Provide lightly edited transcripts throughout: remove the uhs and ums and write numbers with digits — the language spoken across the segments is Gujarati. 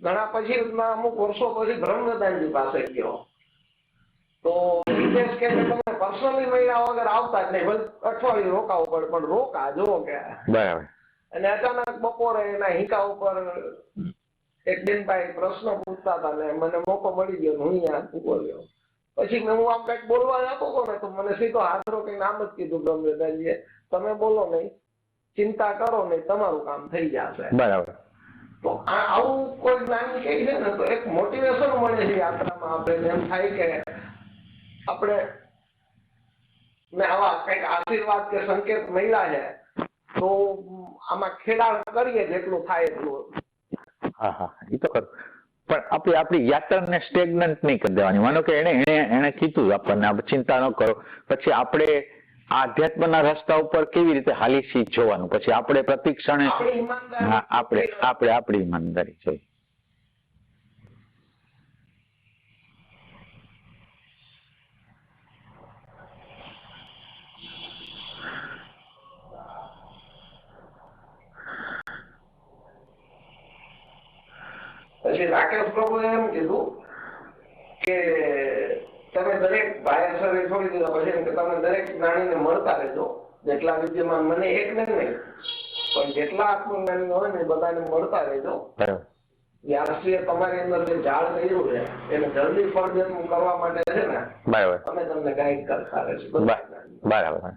ઘણા પછી અમુક વર્ષો પછી બ્રહ્મદાનજી પાસે ગયો તો વિદેશ કે તમે પર્સનલી મહિના વગર આવતા જ નહીં, અઠવાડિયું રોકાવું પડે પણ રોકા જો કે બરાબર. અને અચાનક બપોરે એના હિંકા ઉપર એક બેનભાઈ પ્રશ્ન પૂછતા હતા ને મને મોકો મળી ગયો, હું અહીંયા બોલ્યો. પછી હું આમ કઈક બોલવા જતો હતો ને તો મને સીધો હાથરો કઈ નામ જ કીધું બ્રહ્મદાનજીએ, તમે બોલો નહીં, ચિંતા કરો નહીં, તમારું કામ થઈ જશે. બરાબર. તો આવું કોઈ જ્ઞાન કહે છે ને તો એક મોટિવેશન મળે છે યાત્રામાં. આપણે એમ થાય કે આપણે આવા કઈક આશીર્વાદ કે સંકેત મળ્યા છે તો આમાં ખેડાણ કરીએ જેટલું થાય એટલું. હા હા, એ તો ખરું. પણ આપણે આપણી યાત્રાને સ્ટેગ્નન્ટ નહીં કરી દેવાની. માનો કે એને કીધું આપણને ચિંતા ન કરો, પછી આપણે આધ્યાત્મના રસ્તા ઉપર કેવી રીતે હાલી સી જોવાનું, પછી આપણે પ્રતિ ક્ષણે આપણે આપણી ઈમાનદારી જોઈએ. પછી રાકેશ પ્રભુએ એમ કીધું કે તમે દરેક ભાઈ છોડી દીધા પછી એમ કે તમે દરેક જ્ઞાનીને મળતા રહેજો, જેટલા વિદ્યમાન મને એક ને નહીં પણ જેટલા આત્મજ્ઞાની હોય ને બધાને મળતા રહેજો. વ્યાસજીએ તમારી અંદર જે ઝાડ કર્યું છે એને જલ્દી ફળજનું કરવા માટે છે ને અમે તમને ગાઈડ કરતા રહેશું. બરાબર.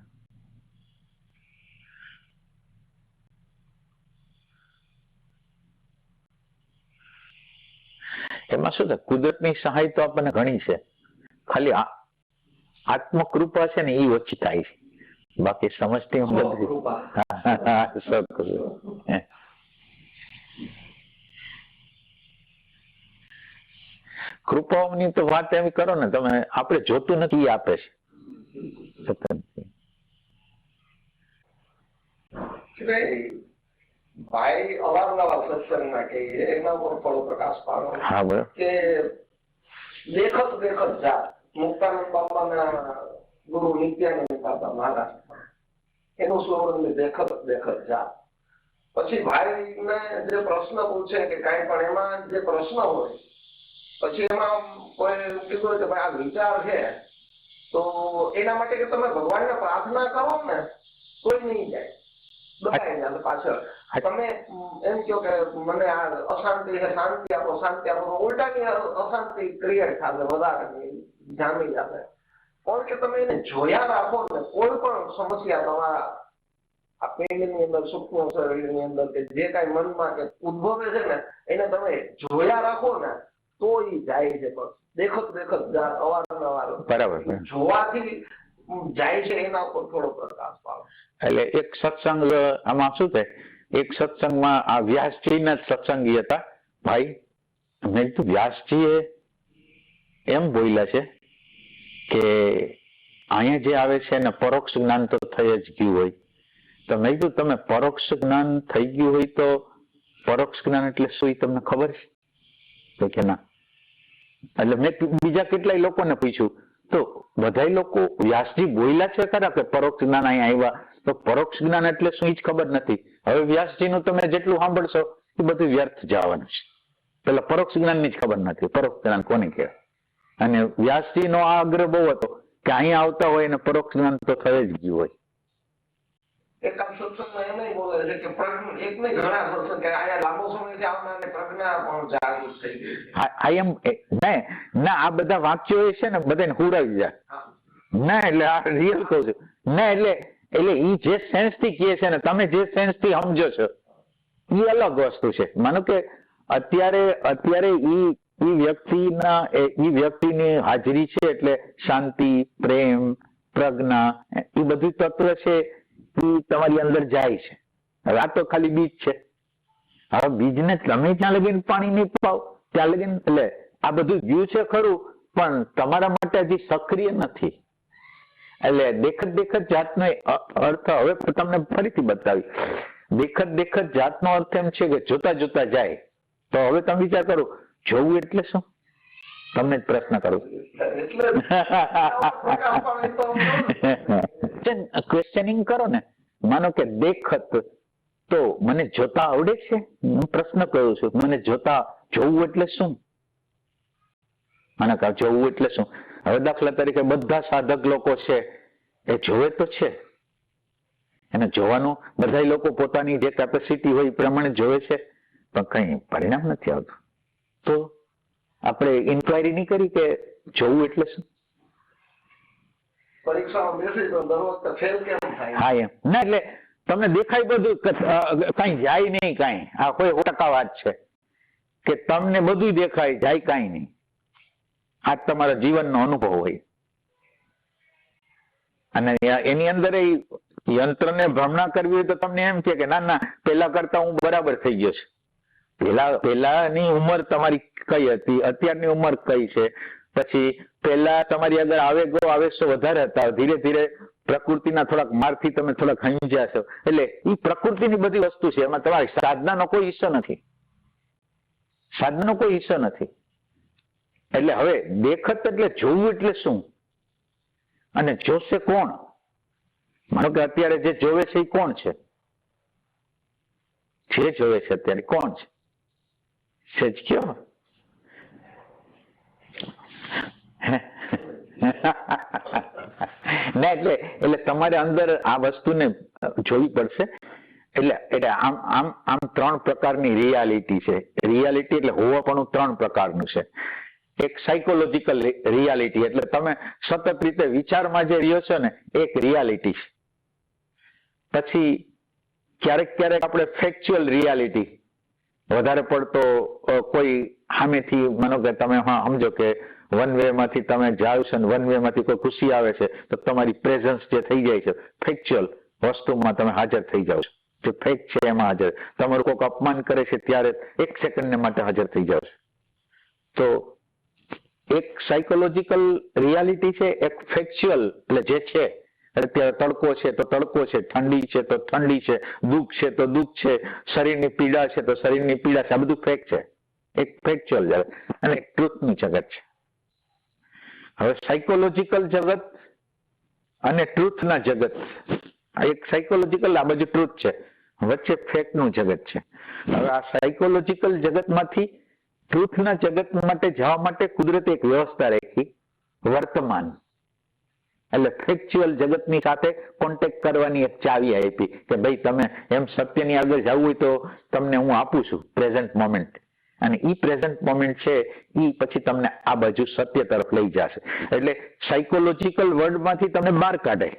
એમાં શું છે, કુદરતની સહાય તો આપણને ઘણી છે, ખાલી આત્મકૃપા છે ને એ ઓછી થાય છે, બાકી સમજતી કૃપાઓની તો વાત એવી કરો ને તમે, આપણે જોતું નથી એ આપે છે. ભાઈ અવારનવાર સત્સંગમાં કહીએ એના પર થોડો પ્રકાશ પાડો કે દેખત જાત. મુક્તાનંદ બાપાના ગુરુ નિત્યાનંદ બાપા મહારાષ્ટ્રમાં એનું સ્લોગન દેખત જાત. પછી ભાઈને જે પ્રશ્ન પૂછે કે કઈ પણ એમાં જે પ્રશ્ન હોય પછી એમાં કોઈ કીધું કે ભાઈ આ વિચાર છે તો એના માટે કે તમે ભગવાનને પ્રાર્થના કરો ને કોઈ નહીં જાય, બધાય જાય પાછળ. તમે એમ કહો કે મને આ અશાંતિ છે, શાંતિ આપો, શાંતિ આપો, ઉલટાની અશાંતિ ક્રિએટ થશે, વધારે જામી જશે. પણ કે તમે એને જોયા રાખો ને, કોઈ પણ સમસ્યા તમારા આ પેઢીની અંદર, સૂક્ષ્મ શરીરની અંદર કે જે કઈ મનમાં કે ઉદ્ભવે છે ને એને તમે જોયા રાખો ને તો એ જાય છે. બસ દેખત જાત અવારનવાર બરાબર જોવાથી જાય છે, એના ઉપર થોડો પ્રકાશ પાડો. એટલે એક સત્સંગ આમાં શું છે, એક સત્સંગમાં આ વ્યાસજીના સત્સંગી હતા ભાઈ. મેં કીધું વ્યાસજીએ એમ બોલ્યા છે કે અહીંયા જે આવે છે ને પરોક્ષ જ્ઞાન તો થઈ જ ગયું હોય, તો મેં કીધું તમે પરોક્ષ જ્ઞાન થઈ ગયું હોય તો પરોક્ષ જ્ઞાન એટલે શું એ તમને ખબર છે? તો કે ના. એટલે મેં બીજા કેટલાય લોકોને પૂછ્યું તો બધા લોકો વ્યાસજી બોલ્યા છે ખરા કે પરોક્ષ જ્ઞાન અહીંયા આવ્યા, તો પરોક્ષ જ્ઞાન એટલે શું એ જ ખબર નથી. હવે વ્યાસજીનું તમે જેટલું સાંભળશો એ બધું વ્યર્થ જવાનું છે. પેલા પરોક્ષ જ્ઞાનની જ ખબર નથી પરોક્ષ જ્ઞાન કોને કહેવાય. અને વ્યાસજીનો આ આગ્રહ બહુ હતો કે અહીંયા આવતા હોય ને પરોક્ષ જ્ઞાન તો થઈ જ ગયું હોય. એક આમ સત્સંગમાં એમ બોલે છે કે એક નહીં ઘણા સત્સંગ કે અહીંયા લાંબો સમયથી આવનારને પ્રજ્ઞા પણ જાગૃત થઈ ગઈ છે. ના આ બધા વાક્યો છે ને બધાને હુરાવી જાય ના, એટલે આ રિયલ કહું છું ના, એટલે ઈ જે સેન્સ થી કહે છે ને તમે જે સેન્સ થી સમજો છો એ અલગ વસ્તુ છે. માનો કે અત્યારે ઈ વ્યક્તિની હાજરી છે એટલે શાંતિ, પ્રેમ, પ્રજ્ઞા એ બધું તત્વ છે એ તમારી અંદર જાય છે. હવે આ તો ખાલી બીજ છે. હવે બીજને તમે ત્યાં લગીને પાણી નહીં પાવ ત્યાં લગીને, એટલે આ બધું ગયું છે ખરું પણ તમારા માટે હજી સક્રિય નથી. એટલે દેખત જાતનો અર્થ હવે તમને ફરીથી બતાવી. દેખત જાતનો અર્થ એમ છે કે જોતા જોતા જાય. તો હવે તમે વિચાર કરો જોવું એટલે શું? તમને જ પ્રશ્ન કરું. ક્વેશ્ચનિંગ કરો ને. માનો કે દેખત તો મને જોતા આવડે છે, હું પ્રશ્ન કરું છું મને જોતા જોવું એટલે શું? અને જોવું એટલે શું? હવે દાખલા તરીકે બધા સાધક લોકો છે એ જોવે તો છે, એને જોવાનું બધા લોકો પોતાની જે કેપેસિટી હોય એ પ્રમાણે જોવે છે, પણ કઈ પરિણામ નથી આવતું. તો આપણે ઇન્ક્વાયરી નહીં કરી કે જોવું એટલે શું? પરીક્ષામાં બેસી તો દર વખતે ફેલ કેમ થાય? હા એમ ના, એટલે તમને દેખાય બધું કઈ જાય નહીં, કઈ આ કોઈ 100% વાત છે કે તમને બધું દેખાય જાય કઈ નહીં. આ તમારા જીવનનો અનુભવ હોય અને એની અંદર યંત્રને ભ્રમણા કરવી હોય તો તમને એમ કે ના ના પેલા કરતા હું બરાબર થઈ ગયો છું. પેલાની ઉંમર તમારી કઈ હતી, અત્યારની ઉંમર કઈ છે, પછી પેલા તમારી આગળ આવેશો વધારે હતા, ધીરે ધીરે પ્રકૃતિના થોડાક મારથી તમે થોડાક હંજ્યા છો. એટલે એ પ્રકૃતિની બધી વસ્તુ છે, એમાં તમારી સાધનાનો કોઈ હિસ્સો નથી, સાધનાનો કોઈ હિસ્સો નથી. એટલે હવે દેખત એટલે જોવું એટલે શું અને જોશે કોણ? માનો કે અત્યારે જે જોવે છે એ કોણ છે? જે જોવે છે અત્યારે કોણ છે? સેજ કયો? ના એટલે તમારે અંદર આ વસ્તુને જોવી પડશે. એટલે આમ 3 પ્રકારની રિયાલિટી છે. રિયાલિટી એટલે હોવાપણું 3 પ્રકારનું છે. એક સાયકોલોજીકલ રિયાલિટી એટલે તમે સતત રીતે વિચારમાં જે રહ્યો છો ને એક રિયાલિટી છે. પછી ક્યારેક આપણે ફેક્ચ્યુઅલ રિયાલિટી, વધારે પડતો કોઈ સામેથી માનો કે તમે સમજો કે વન વે માંથી તમે જાઓ છો ને વન વે માંથી કોઈ ખુશી આવે છે તો તમારી પ્રેઝન્સ જે થઈ જાય છે ફેક્ચ્યુઅલ વસ્તુમાં તમે હાજર થઈ જાઓ છો, જે ફેક્ટ છે એમાં હાજર. તમારું કોઈક અપમાન કરે છે ત્યારે 1 સેકન્ડને માટે હાજર થઈ જાઓ છો. તો એક સાયકોલોજીકલ રિયાલિટી છે, એક ફેક્ચ્યુઅલ એટલે જે છે. અત્યારે તડકો છે તો તડકો છે, ઠંડી છે તો ઠંડી છે, દુઃખ છે તો દુઃખ છે, શરીરની પીડા છે તો શરીરની પીડા છે. આ બધું ફેક્ટ છે, એક ફેક્ચ્યુઅલ જગત અને એક ટ્રુથનું જગત છે. હવે સાયકોલોજીકલ જગત અને ટ્રુથના જગત, એક સાયકોલોજીકલ આ બાજુ ટ્રુથ છે, વચ્ચે ફેક્ટનું જગત છે. હવે આ સાયકોલોજીકલ જગતમાંથી ટ્રુથના જગત માટે જવા માટે કુદરતે એક વ્યવસ્થા રાખી, વર્તમાન એટલે ફેક્ચ્યુઅલ જગતની સાથે કોન્ટેક્ટ કરવાની એક ચાવી આપી કે ભાઈ તમે એમ સત્યની આગળ જવું હોય તો તમને હું આપું છું પ્રેઝન્ટ મોમેન્ટ, અને ઈ પ્રેઝન્ટ મોમેન્ટ છે ઈ પછી તમને આ બાજુ સત્ય તરફ લઈ જશે. એટલે સાયકોલોજીકલ વર્લ્ડમાંથી તમને બહાર કાઢે.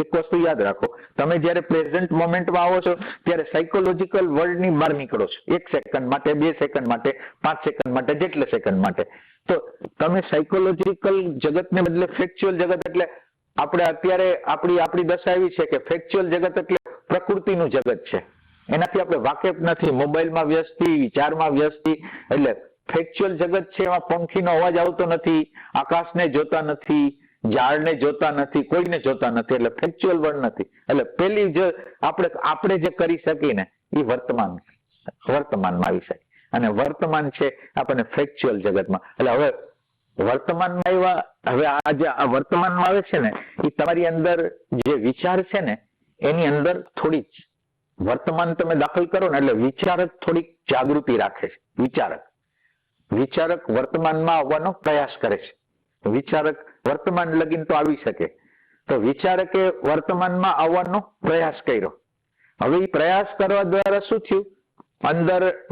એક વસ્તુ યાદ રાખો, તમે જયારે પ્રેઝન્ટ મોમેન્ટમાં આવો છો ત્યારે સાયકોલોજીકલ વર્લ્ડની બહાર નીકળો છો 1 સેકન્ડ માટે, 2 સેકન્ડ માટે, 5 સેકન્ડ માટે, જેટલા સેકન્ડ માટે. તો તમે સાયકોલોજીકલ જગતને બદલે ફેક્ચ્યુઅલ જગત, એટલે આપણે અત્યારે આપણી દશા એવી છે કે ફેક્ચ્યુઅલ જગત એટલે પ્રકૃતિનું જગત છે, એનાથી આપણે વાકેફ નથી, મોબાઈલમાં વ્યસ્તી, વિચારમાં વ્યસ્તી. એટલે ફેક્ચ્યુઅલ જગત છે એમાં પંખીનો અવાજ આવતો નથી, આકાશને જોતા નથી, ઝાડને જોતા નથી, કોઈને જોતા નથી, એટલે ફેક્ચ્યુઅલ વર્લ્ડ નથી. એટલે પેલી જે આપણે જે કરી શકીએ ને એ વર્તમાનમાં આવી શકે, અને વર્તમાન છે આપણને ફેક્ચ્યુઅલ જગતમાં. એટલે હવે વર્તમાનમાં આવ્યા, હવે આ જે વર્તમાનમાં આવે છે ને એ તમારી અંદર જે વિચાર છે ને એની અંદર થોડી વર્તમાન તમે દાખલ કરો ને એટલે વિચારક થોડીક જાગૃતિ રાખે છે. વિચારક વર્તમાનમાં આવવાનો પ્રયાસ કરે છે. વિચારક વર્તમાન લગીન તો આવી શકે, તો વિચારકે વર્તમાનમાં આવવાનો પ્રયાસ કર્યો. હવે એ પ્રયાસ કરવા દ્વારા શું થયું?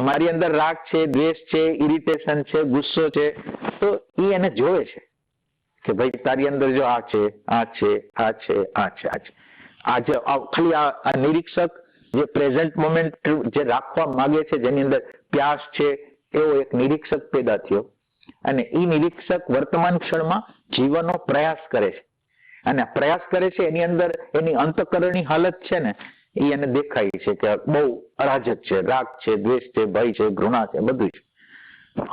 મારી અંદર રાગ છે, દ્વેષ છે, ઇરિટેશન છે, ગુસ્સો છે, તો એ એને જોવે છે કે ભાઈ તારી અંદર જો આ છે, આ છે, આ છે, આ છે, આ છે. આજે ખાલી આ નિરીક્ષક જે પ્રેઝન્ટ મોમેન્ટ જે રાખવા માંગે છે, જેની અંદર પ્યાસ છે, એવો એક નિરીક્ષક પેદા થયો, અને એ નિરીક્ષક વર્તમાન ક્ષણમાં જીવવાનો પ્રયાસ કરે છે. અને પ્રયાસ કરે છે એની અંદર એની અંતઃકરણની હાલત છે ને એ એને દેખાય છે કે બહુ અરાજક છે, રાગ છે, દ્વેષ છે, ભય છે, ઘૃણા છે, બધું છે.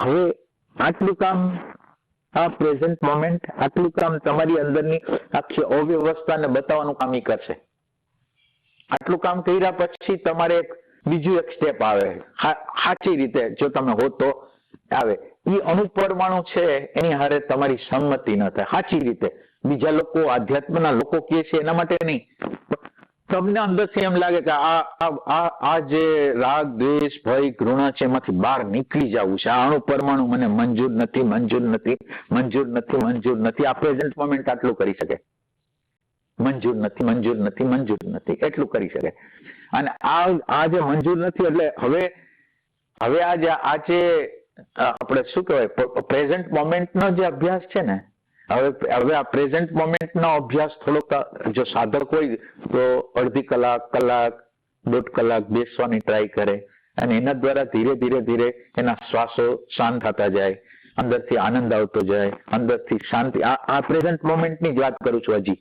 હવે આટલું કામ આ પ્રેઝન્ટ મોમેન્ટ, આટલું કામ તમારી અંદરની આખી અવ્યવસ્થાને બતાવવાનું કામ ઈ કરશે. આટલું કામ કર્યા પછી તમારે બીજું એક સ્ટેપ આવે, સાચી રીતે જો તમે હો તો આવે. એ અણુપરમાણુ છે એની હારે તમારી સંમતિ ન થાય સાચી રીતે. બીજા લોકો, આધ્યાત્મના લોકો કહે છે એના માટે નહીં, તમને અંદરથી એમ લાગે કે આ જે રાગ દ્વેષ ભય ઘૃણા છે એમાંથી બહાર નીકળી જવું છે, આ અણુ પરમાણુ મને મંજૂર નથી, મંજૂર નથી, મંજૂર નથી, મંજૂર નથી. આ પ્રેઝન્ટ મોમેન્ટ આટલું કરી શકે, મંજૂર નથી, મંજૂર નથી, મંજૂર નથી, એટલું કરી શકે. અને આ જે મંજૂર નથી એટલે હવે આ જે આપણે શું કહેવાય પ્રેઝન્ટ મોમેન્ટ નો જે અભ્યાસ છે ને, હવે આ પ્રેઝન્ટ મોમેન્ટ નો અભ્યાસ થોડોક જો સાધક હોય તો અડધી કલાક, 1.5 કલાક બેસવાની ટ્રાય કરે અને એના દ્વારા ધીરે ધીરે ધીરે એના શ્વાસો શાંત થતા જાય, અંદરથી આનંદ આવતો જાય, અંદરથી શાંતિ. આ પ્રેઝન્ટ મોમેન્ટ ની જ વાત કરું છું, હજી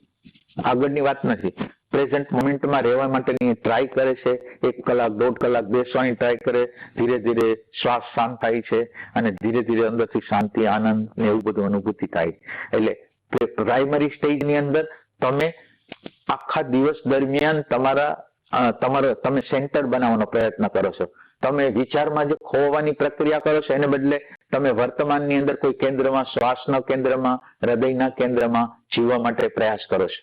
આગળની વાત નથી. પ્રેઝન્ટ મોમેન્ટમાં રહેવા માટેની ટ્રાય કરે છે, 1 કલાક 1.5 કલાક બેસવાની ટ્રાય કરે, ધીરે ધીરે શ્વાસ શાંત થાય છે અને ધીરે ધીરે અંદરથી શાંતિ, આનંદ ને એવું બધું અનુભૂતિ થાય. એટલે પ્રાઇમરી સ્ટેજની અંદર તમે આખા દિવસ દરમિયાન તમે સેન્ટર બનાવવાનો પ્રયત્ન કરો છો. તમે વિચારમાં જે ખોવાની પ્રક્રિયા કરો છો એને બદલે તમે વર્તમાનની અંદર કોઈ કેન્દ્રમાં, શ્વાસના કેન્દ્રમાં, હૃદયના કેન્દ્રમાં જીવવા માટે પ્રયાસ કરો છો.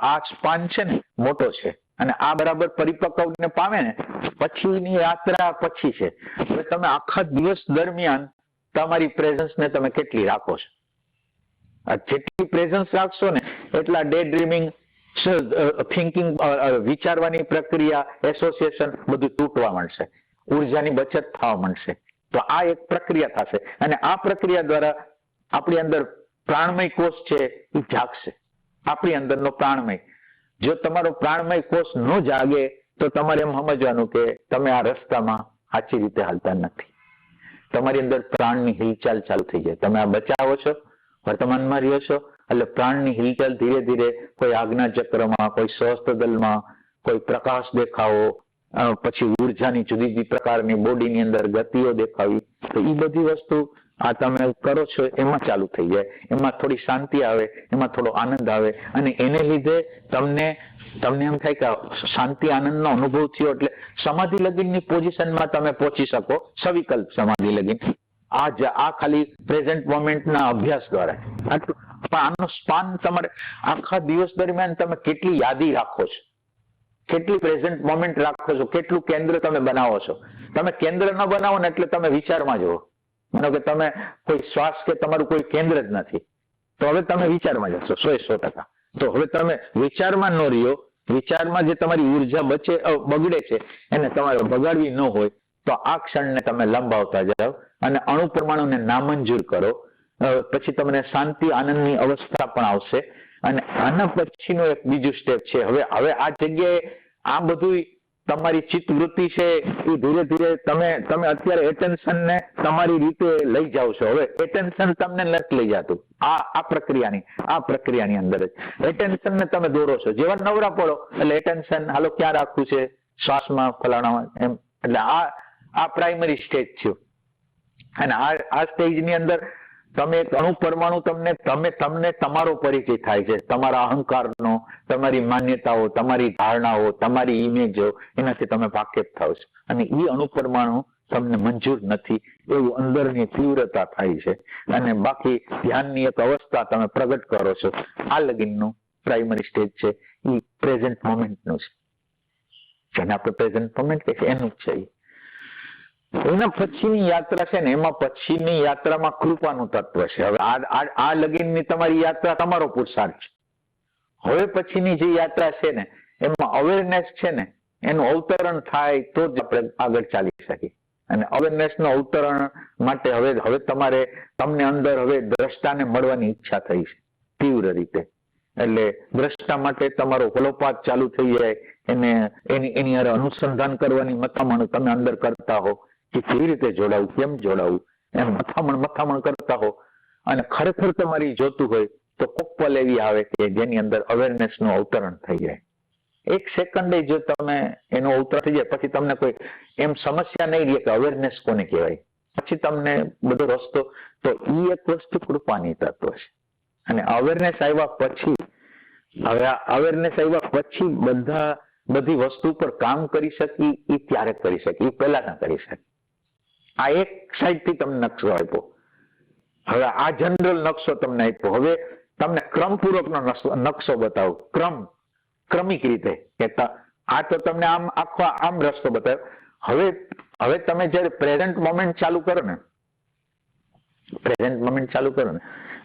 આ સ્પાન છે ને મોટો છે અને આ બરાબર પરિપક્વને પામે ને પછીની યાત્રા પછી છે. હવે તમે આખા દિવસ દરમિયાન તમારી પ્રેઝન્સને તમે કેટલી રાખો છો? જેટલી પ્રેઝન્સ રાખશો ને એટલા ડે ડ્રીમિંગ, થિંકિંગ, વિચારવાની પ્રક્રિયા, એસોસિએશન બધું તૂટવા માંડશે, ઉર્જાની બચત થવા માંડશે. તો આ એક પ્રક્રિયા થશે અને આ પ્રક્રિયા દ્વારા આપણી અંદર પ્રાણમય કોષ છે એ જાગશે. આપણી અંદરનો પ્રાણમય, જો તમારો પ્રાણમય કોષ ન જાગે તો તમારે એમ સમજવાનું કે તમે આ રસ્તામાં સાચી રીતે હાલતા નથી. તમારી અંદર પ્રાણની હિલચાલ ચાલુ થઈ જાય. તમે આ બચાવો છો, વર્તમાનમાં રહ્યો છો એટલે પ્રાણની હિલચાલ ધીરે ધીરે કોઈ આજ્ઞા ચક્રમાં, કોઈ સ્વસ્થ દલમાં, કોઈ પ્રકાશ દેખાવો, પછી ઉર્જાની જુદી જુદી પ્રકારની બોડીની અંદર ગતિઓ દેખાવી, તો એ બધી વસ્તુ આ તમે કરો છો એમાં ચાલુ થઈ જાય. એમાં થોડી શાંતિ આવે, એમાં થોડો આનંદ આવે અને એને લીધે તમને એમ થાય કે શાંતિ આનંદનો અનુભવ થયો એટલે સમાધિ લગીનની પોઝિશનમાં તમે પહોંચી શકો, સવિકલ્પ સમાધિ લગીન. આ ખાલી પ્રેઝન્ટ મોમેન્ટના અભ્યાસ દ્વારા. પણ આનો સ્પાન તમારે આખા દિવસ દરમિયાન તમે કેટલી યાદી રાખો છો, કેટલી પ્રેઝન્ટ મોમેન્ટ રાખો છો, કેટલું કેન્દ્ર તમે બનાવો છો. તમે કેન્દ્ર ન બનાવો ને એટલે તમે વિચારમાં જુઓ. માનો કે તમે કોઈ શ્વાસ કે તમારું કોઈ કેન્દ્ર જ નથી તો હવે તમે વિચારમાં જશો 100%. તો હવે તમે વિચારમાં ન રહ્યો, વિચારમાં જે તમારી ઉર્જા બગડે છે એને તમારે બગાડવી ન હોય તો આ ક્ષણને તમે લંબાવતા જાઓ અને અણુ પરમાણુને નામંજૂર કરો. પછી તમને શાંતિ આનંદની અવસ્થા પણ આવશે. અને આના પછીનું એક બીજું સ્ટેપ છે. હવે આ જગ્યાએ આ બધું તમારી ચિત્તવૃત્તિ છે એ ધીરે ધીરે તમે અત્યારે એટેન્શન ને તમારી રીતે લઈ જાઓ છો. હવે એટેન્શન તમને નથી લઈ જતું. આ પ્રક્રિયાની અંદર જ એટેન્શન ને તમે દોરો છો. જેવા નવરા પડો એટલે એટેન્શન હાલો ક્યાં રાખવું છે, શ્વાસમાં, ફલાણામાં, એમ. એટલે આ પ્રાઇમરી સ્ટેજ થયો. અને આ સ્ટેજની અંદર તમે એક અણુ પરમાણુ તમને તમારો પરિચય થાય છે, તમારા અહંકારનો, તમારી માન્યતાઓ, તમારી ધારણાઓ, તમારી ઇમેજો, એનાથી તમે વાકેફ થાવ છો. અને એ અણુ પરમાણુ તમને મંજૂર નથી એવું અંદરની તીવ્રતા થાય છે અને બાકી ધ્યાનની એક અવસ્થા તમે પ્રગટ કરો છો. આ લગીનનું પ્રાઇમરી સ્ટેજ છે એ પ્રેઝન્ટ મોમેન્ટનું છે, જેને આપણે પ્રેઝન્ટ મોમેન્ટ કહે છે એનું જ છે. એના પછીની યાત્રા છે ને એમાં પછીની યાત્રામાં કૃપાનું તત્વ છે. હવે આ લગીનની તમારી યાત્રા તમારો પુરુષાર્થ છે. હવે પછીની જે યાત્રા છે ને એમાં અવેરનેસ છે ને એનું અવતરણ થાય તો જ આપણે આગળ ચાલી શકીએ. અને અવેરનેસ નું અવતરણ માટે હવે તમને અંદર હવે દ્રષ્ટાને મળવાની ઈચ્છા થઈ છે તીવ્ર રીતે. એટલે દ્રષ્ટા માટે તમારો વલોપાત ચાલુ થઈ જાય, એની અનુસંધાન કરવાની મથામણ તમે અંદર કરતા હો કે કેવી રીતે જોડાવું, કેમ જોડાવું, એમ મથામણ કરતા હો. અને ખરેખર તમારી જોતું હોય તો કોક પલ એવી આવે કે જેની અંદર અવેરનેસ નું અવતરણ થઈ જાય. 1 સેકન્ડે જો તમે એનો અવતરણ થઈ જાય પછી તમને કોઈ એમ સમસ્યા નહીં રહે કે અવેરનેસ કોને કહેવાય. પછી તમને બધો રસ્તો તો એ એક વસ્તુ કૃપાની તત્વ છે. અને અવેરનેસ આવ્યા પછી બધી વસ્તુ પર કામ કરી શકી એ ત્યારે કરી શકી, એ પહેલા ના કરી શકી. આ એક સાઈડ થી તમને નકશો આપ્યો. હવે આ જનરલ નકશો તમને આપ્યો. હવે તમને ક્રમપૂર્વકનો નકશો બતાવો. ક્રમ ક્રમિક રીતે કે આ તો તમને આમ આખો આમ રસ્તો બતાવ્યો. હવે તમે જયારે પ્રેઝન્ટ મોમેન્ટ ચાલુ કરો ને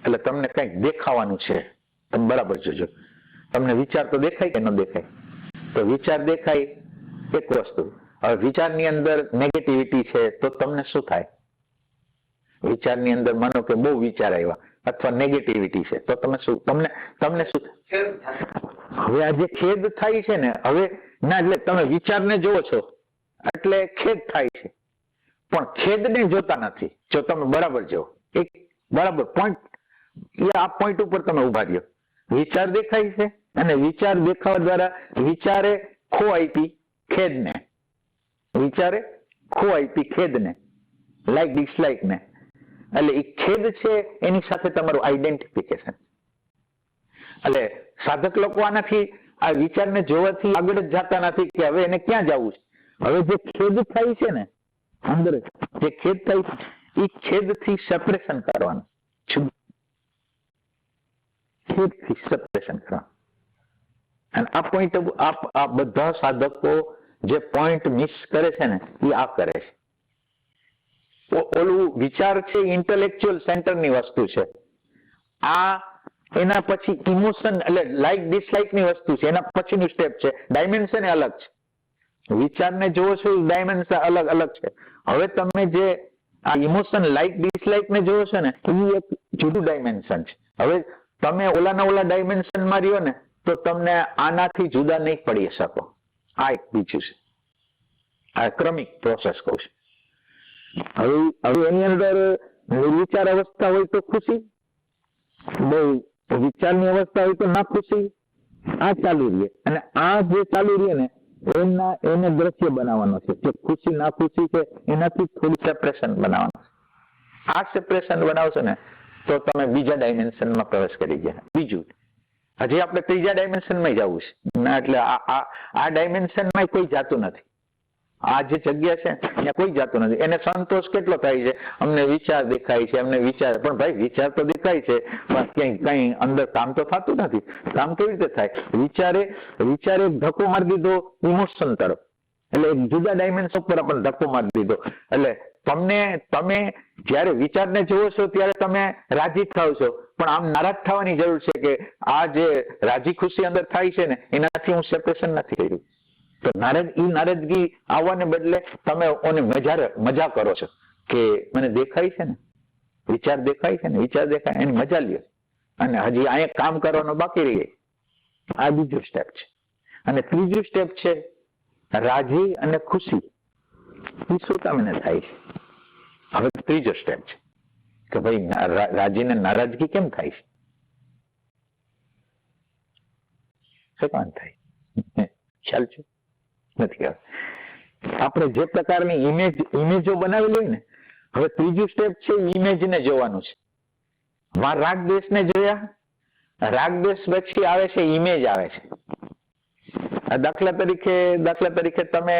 એટલે તમને કંઈક દેખાવાનું છે. તમે બરાબર જોજો, તમને વિચાર તો દેખાય કે ન દેખાય? તો વિચાર દેખાય એક વસ્તુ. હવે વિચારની અંદર નેગેટિવિટી છે તો તમને શું થાય? વિચારની અંદર માનો કે બહુ વિચાર આવ્યા અથવા નેગેટિવિટી છે તો તમને શું હવે આ જે ખેદ થાય છે ને, હવે ના એટલે તમે વિચારને જોવો છો એટલે ખેદ થાય છે, પણ ખેદને જોતા નથી. જો તમે બરાબર જો એક બરાબર પોઈન્ટ, આ પોઈન્ટ ઉપર તમે ઉભા રહ્યો. વિચાર દેખાય છે અને વિચાર દેખાવા દ્વારા વિચારે ખો આપી ખેદને, લાઈક ડિસલાઈક ને. એટલે એ ખેદ છે એની સાથે તમારું આઈડેન્ટિફિકેશન. એટલે સાધક લોકો આનાથી આ વિચારને જોવાથી આગળ જ જતા નથી કે હવે એને ક્યાં જવું છે. હવે જે ખેદ થાય છે ને અંદર, જે ખેદ થાય છે એ ખેદથી સેપરેશન કરવાનું, ખેદથી સેપરેશન કરવાનું. અને આ પોઈન્ટ આ બધા સાધકો જે પોઈન્ટ મિસ કરે છે ને એ આ કરે છે. ઓલું વિચાર છે ઇન્ટેલેક્ચ્યુઅલ સેન્ટરની વસ્તુ છે. આ એના પછી ઇમોશન એટલે લાઈક ડિસલાઈક ની વસ્તુ છે. એના પછીનું સ્ટેપ છે ડાયમેન્શન એ અલગ છે. વિચારને જોવો છો એ ડાયમેન્શન અલગ છે. હવે તમે જે આ ઇમોશન લાઈક ડિસલાઈક ને જોવો છો ને એ એક જુદું ડાયમેન્શન છે. હવે તમે ઓલા ડાયમેન્શન માં રહ્યો ને તો તમને આનાથી જુદા નહીં પડી શકો. આ એક બીજું છે. આ ક્રમિક પ્રોસેસ કહું છું. હવે એની અંદર વિચાર અવસ્થા હોય તો ખુશી, બહુ વિચારની અવસ્થા હોય તો ના ખુશી. આ ચાલુ રહે અને આ જે ચાલુ રહે ને એને દ્રશ્ય બનાવવાનો છે કે ખુશી ના ખુશી છે એનાથી થોડું સેપરેશન બનાવવાનું છે. આ સેપરેશન બનાવશો ને તો તમે બીજા ડાયમેન્શનમાં પ્રવેશ કરી ગયા. બીજું હજી આપણે ત્રીજા ડાયમેન્શનમાં જવું છે ના, એટલે આ ડાયમેન્શનમાં કોઈ જાતું નથી. આ જે જગ્યા છે ત્યાં કોઈ જાતું નથી. એને સંતોષ કેટલો થાય છે? અમને વિચાર દેખાય છે, અમને વિચાર, પણ ભાઈ વિચાર તો દેખાય છે પણ કઈ અંદર કામ તો થતું નથી. કામ કેવી રીતે થાય? વિચારે ધક્કો મારી દીધો ઇમોશન તરફ, એટલે એક જુદા ડાયમેન્શન પર આપણને ધક્કો મારી દીધો. એટલે તમે જયારે વિચારને જોવો છો ત્યારે તમે રાજી થાવ છો, પણ આમ નારાજ થવાની જરૂર છે કે આ જે રાજી ખુશી અંદર થાય છે ને એનાથી હું સેપરેશન નથી કર્યું. તો નારાજગી આવવાને બદલે તમે મજા કરો છો કે મને દેખાય છે ને વિચાર દેખાય છે ને વિચાર દેખાય એની મજા લ્યો. અને હજી અહીંયા કામ કરવાનું બાકી રહી ગઈ. આ બીજું સ્ટેપ છે. અને ત્રીજું સ્ટેપ છે રાજી અને ખુશી. એ શું તમને થાય છે? હવે ત્રીજો સ્ટેપ છે કે ભાઈ રાજી ને નારાજગી કેમ થાય છે? શું કામ થાય? ખ્યાલ છે? નથી. આપણે જે પ્રકારની ઇમેજો બનાવેલી હોય ને, હવે ત્રીજું સ્ટેપ છે ઇમેજને જોવાનું છે. રાગ દ્વેષને જોયા, રાગ દ્વેષ પછી આવે છે ઇમેજ આવે છે. દાખલા તરીકે તમે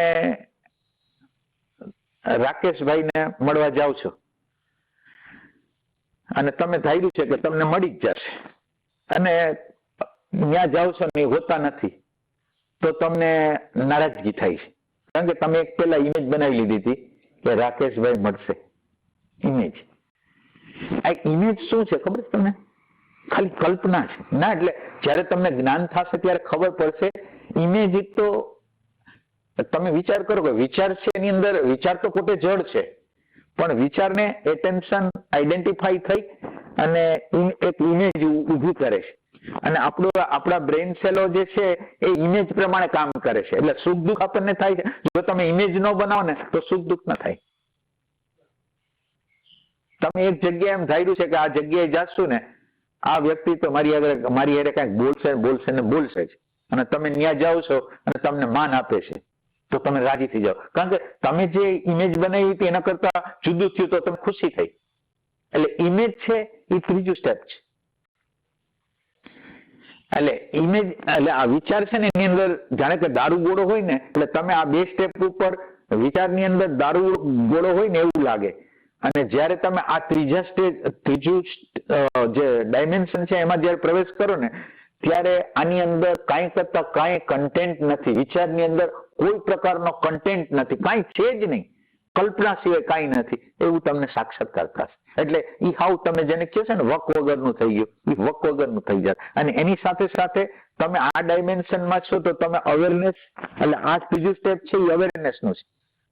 રાકેશભાઈને મળવા જાઓ છો અને તમે ધાર્યું છે કે તમને મળી જ જશે અને ત્યાં જાઓ છો ને હોતા નથી તો તમને નારાજગી થાય છે. કારણ કે તમે એક પેલા ઇમેજ બનાવી લીધી હતી કે રાકેશભાઈ મળશે. ઇમેજ, આ ઇમેજ શું છે ખબર છે તમને? ખાલી કલ્પના છે ના. એટલે જયારે તમને જ્ઞાન થશે ત્યારે ખબર પડશે. ઇમેજ તો તમે વિચાર કરો કે વિચાર છે એની અંદર, વિચાર તો પોતે જડ છે પણ વિચારને એટેન્શન આઈડેન્ટિફાઈ થઈ અને એક ઇમેજ ઊભી કરે છે. અને આપણા બ્રેઇન સેલો જે છે એ ઇમેજ પ્રમાણે કામ કરે છે. એટલે સુખ દુઃખ આપણને થાય છે. જો તમે ઇમેજ ન બનાવો ને તો સુખ દુઃખ ન થાય. તમે એક જગ્યાએ એમ ધાર્યું છે કે આ જગ્યાએ જાશું ને આ વ્યક્તિ તો મારી હારે કઈક બોલશે જ અને તમે ત્યાં જાઓ છો અને તમને માન આપે છે તો તમે રાજી થઈ જાઓ. કારણ કે તમે જે ઇમેજ બનાવી હતી એના કરતા જુદું થયું તો તમે ખુશી થઈ. એટલે ઇમેજ છે એ ત્રીજું સ્ટેપ છે. એટલે ઇમેજ એટલે આ વિચાર છે ને એની અંદર જાણે કે દારૂ ગોળો હોય ને, એટલે તમે આ બે સ્ટેપ ઉપર વિચારની અંદર દારૂ ગોળો હોય ને એવું લાગે. અને જયારે તમે આ ત્રીજું જે ડાયમેન્શન છે એમાં જયારે પ્રવેશ કરો ને ત્યારે આની અંદર કાંઈ કરતા કાંઈ કન્ટેન્ટ નથી, વિચારની અંદર કોઈ પ્રકારનો કન્ટેન્ટ નથી, કાંઈ છે જ નહીં, કલ્પના સિવાય કાંઈ નથી, એવું તમને સાક્ષાત્કાર થશે. એટલે ઈ હાવ તમે જેને કહો છો ને વક વગરનું થઈ ગયું, એ વક વગરનું થઈ જાય. અને એની સાથે સાથે તમે આ ડાયમેન્શનમાં છો તો તમે અવેરનેસ, એટલે આ ત્રીજું સ્ટેપ છે એ અવેરનેસનું છે.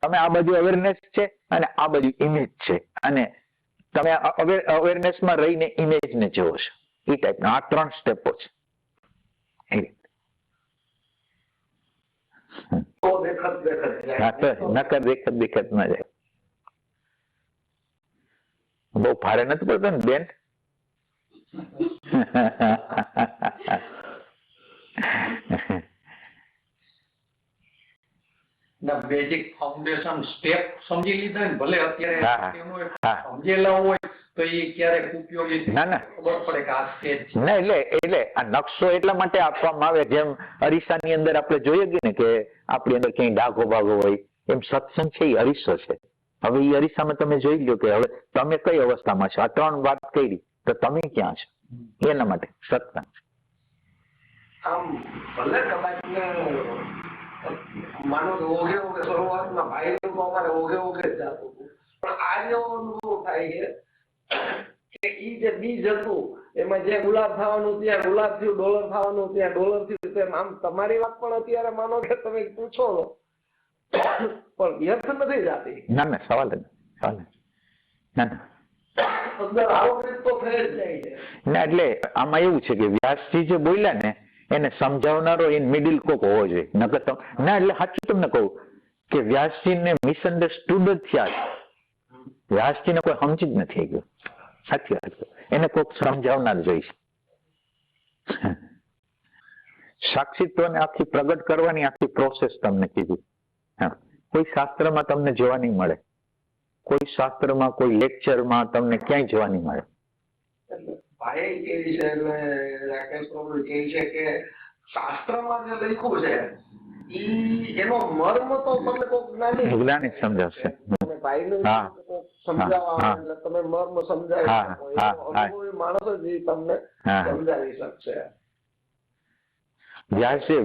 તમે આ બાજુ અવેરનેસ છે અને આ બાજુ ઇમેજ છે, અને તમે અવેરનેસમાં રહીને ઇમેજને જોવો છો. એ ટાઈપના આ 3 સ્ટેપો છે. નકર દેખત ના જાય. બહુ ભારે નથી પડતો ને બેન? બેઝિક ફાઉન્ડેશન સ્ટેપ સમજી લીધા ને, ભલે અત્યારે સમજેલા હોય તો એ ક્યારેક ઉપયોગી ખબર પડે કે આ સ્ટેજ ના. એટલે આ નકશો એટલા માટે આપવામાં આવે, જેમ અરીસાની અંદર આપણે જોઈએ ને કે આપણી અંદર ક્યાંય ડાઘો ભાગો હોય, એમ સત્સંગ છે એ અરીસો છે. હવે એ અરીસામાં તમે જોઈ લો કે હવે તમે કઈ અવસ્થામાં છો. આ 3 વાત કરી તો તમે ક્યાં છો, એના માટે સત્સંગ. આમ ભલે કદાચ માનો કે ઓગે ઓગે શરૂઆતમાં ભાઈ લોકો અમારે ઓગે ઓગે જ જતું હતું, પણ આજે અનુભવ થાય છે કે ઈ જે બીજ હતું એમાં જે ગુલાબ થવાનું ત્યાં ગુલાબ થયું, ડોલર થવાનું ત્યાં ડોલર થયું. તેમ આમ તમારી વાત પણ અત્યારે માનો કે તમે પૂછો પણ વ્યર્થ નથી જાતી. ના ના, સવાલ જ ના ના આવૃત તો થઈ જ જાય છે. ના, એટલે આમાં એવું છે કે વ્યાસજી જે બોલ્યા ને એને સમજાવનારો ઇન મિડિલ કોક હોવો જોઈએ. નકર તો ના, એટલે સાચું તમને કહું કે વ્યાસજીને મિસઅન્ડરસ્ટુડ જ થયા. વ્યાસજીને કોઈ સમજી જ નથી ગયું. સાચી વાત, એને કોઈક સમજાવનાર જોઈશે. સાક્ષીત્વને આખી પ્રગટ કરવાની આખી પ્રોસેસ તમને કીધી. હા, કોઈ શાસ્ત્રમાં તમને જોવા નહીં મળે, કોઈ શાસ્ત્રમાં કોઈ લેક્ચરમાં તમને ક્યાંય જોવા નહીં મળે. ભાઈ કેવી છે રાકેશ પ્રભુ કહે છે કે શાસ્ત્રમાં જે લખ્યું છે એનો મર્મ તો તમને કોઈ જ્ઞાની સમજાવશે. ભાઈનું સમજાવવા એટલે તમે મર્મ સમજાવી શકો, અનુભવી માણસો જ તમને સમજાવી શકશે.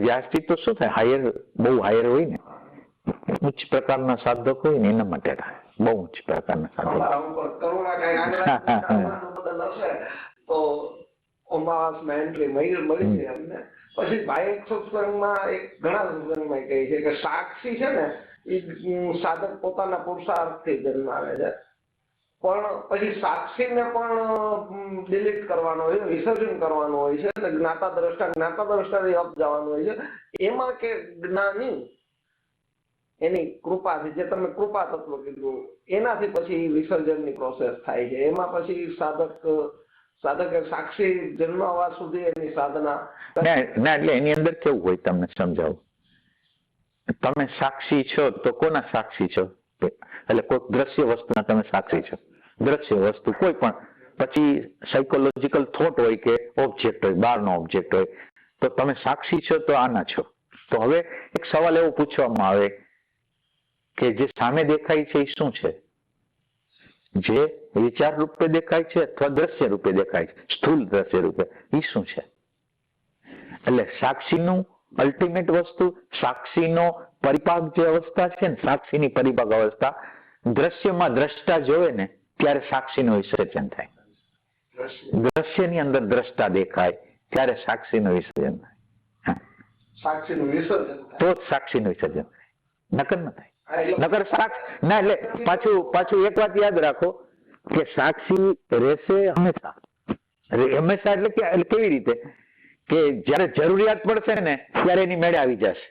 વ્યાસજી તો શું થાય, હાયર, બહુ હાયર હોય ને, ઉચ્ચ પ્રકારના સાધક હોય ને એના માટે થાય. બહુ ઉચ્ચ પ્રકારના સાધક. તો અમાવાસમાં એન્ટ્રી મળી છે અમને. પછી ભાઈ સત્સંગમાં ઘણા સત્સંગમાં કહે છે કે સાક્ષી છે ને એ સાધક પોતાના પુરુષાર્થથી જન્માવે છે, પણ પછી સાક્ષીને પણ ડિલીટ કરવાનો હોય, વિસર્જન કરવાનું હોય છે. એટલે જ્ઞાતા દ્રષ્ટાથી અપ જવાનું હોય છે. એમાં કે જ્ઞાની એની કૃપાથી, જે તમે કૃપા તત્વ કીધું, એનાથી પછી વિસર્જનની પ્રોસેસ થાય છે. એમાં પછી સાધકે સાક્ષી જન્માવા સુધી એની સાધના. ના, એટલે એની અંદર કેવું હોય તમને સમજાવું. તમે સાક્ષી છો તો કોના સાક્ષી છો? એટલે કોઈ દ્રશ્ય વસ્તુના તમે સાક્ષી છો. દ્રશ્ય વસ્તુ કોઈ પણ, પછી સાયકોલોજીકલ થોટ હોય કે ઓબ્જેક્ટ હોય, બહારનો ઓબ્જેક્ટ હોય, તો તમે સાક્ષી છો તો આના છો. તો હવે એક સવાલ એવો પૂછવામાં આવે કે જે સામે દેખાય છે એ શું છે? જે વિચાર રૂપે દેખાય છે અથવા દ્રશ્ય રૂપે દેખાય છે, સ્થૂળ દ્રશ્ય રૂપે, એ શું છે? એટલે સાક્ષીનું અલ્ટિમેટ વસ્તુ, સાક્ષીનો પરિપાક જે અવસ્થા છે ને, સાક્ષીની પરિપાક અવસ્થા, દ્રશ્યમાં દ્રષ્ટા જોવે ને ત્યારે સાક્ષીનું વિસર્જન થાય. દ્રશ્યની અંદર દ્રષ્ટા દેખાય ત્યારે સાક્ષીનું વિસર્જન થાય. સાક્ષીનું વિસર્જન તો જ સાક્ષીનું વિસર્જન થાય, નકર ન થાય. નકર સાક્ષી ના. એટલે પાછું એક વાત યાદ રાખો કે સાક્ષી રહેશે હંમેશા. હંમેશા એટલે કેવી રીતે કે જયારે જરૂરિયાત પડશે ને ત્યારે એની મેળે આવી જશે.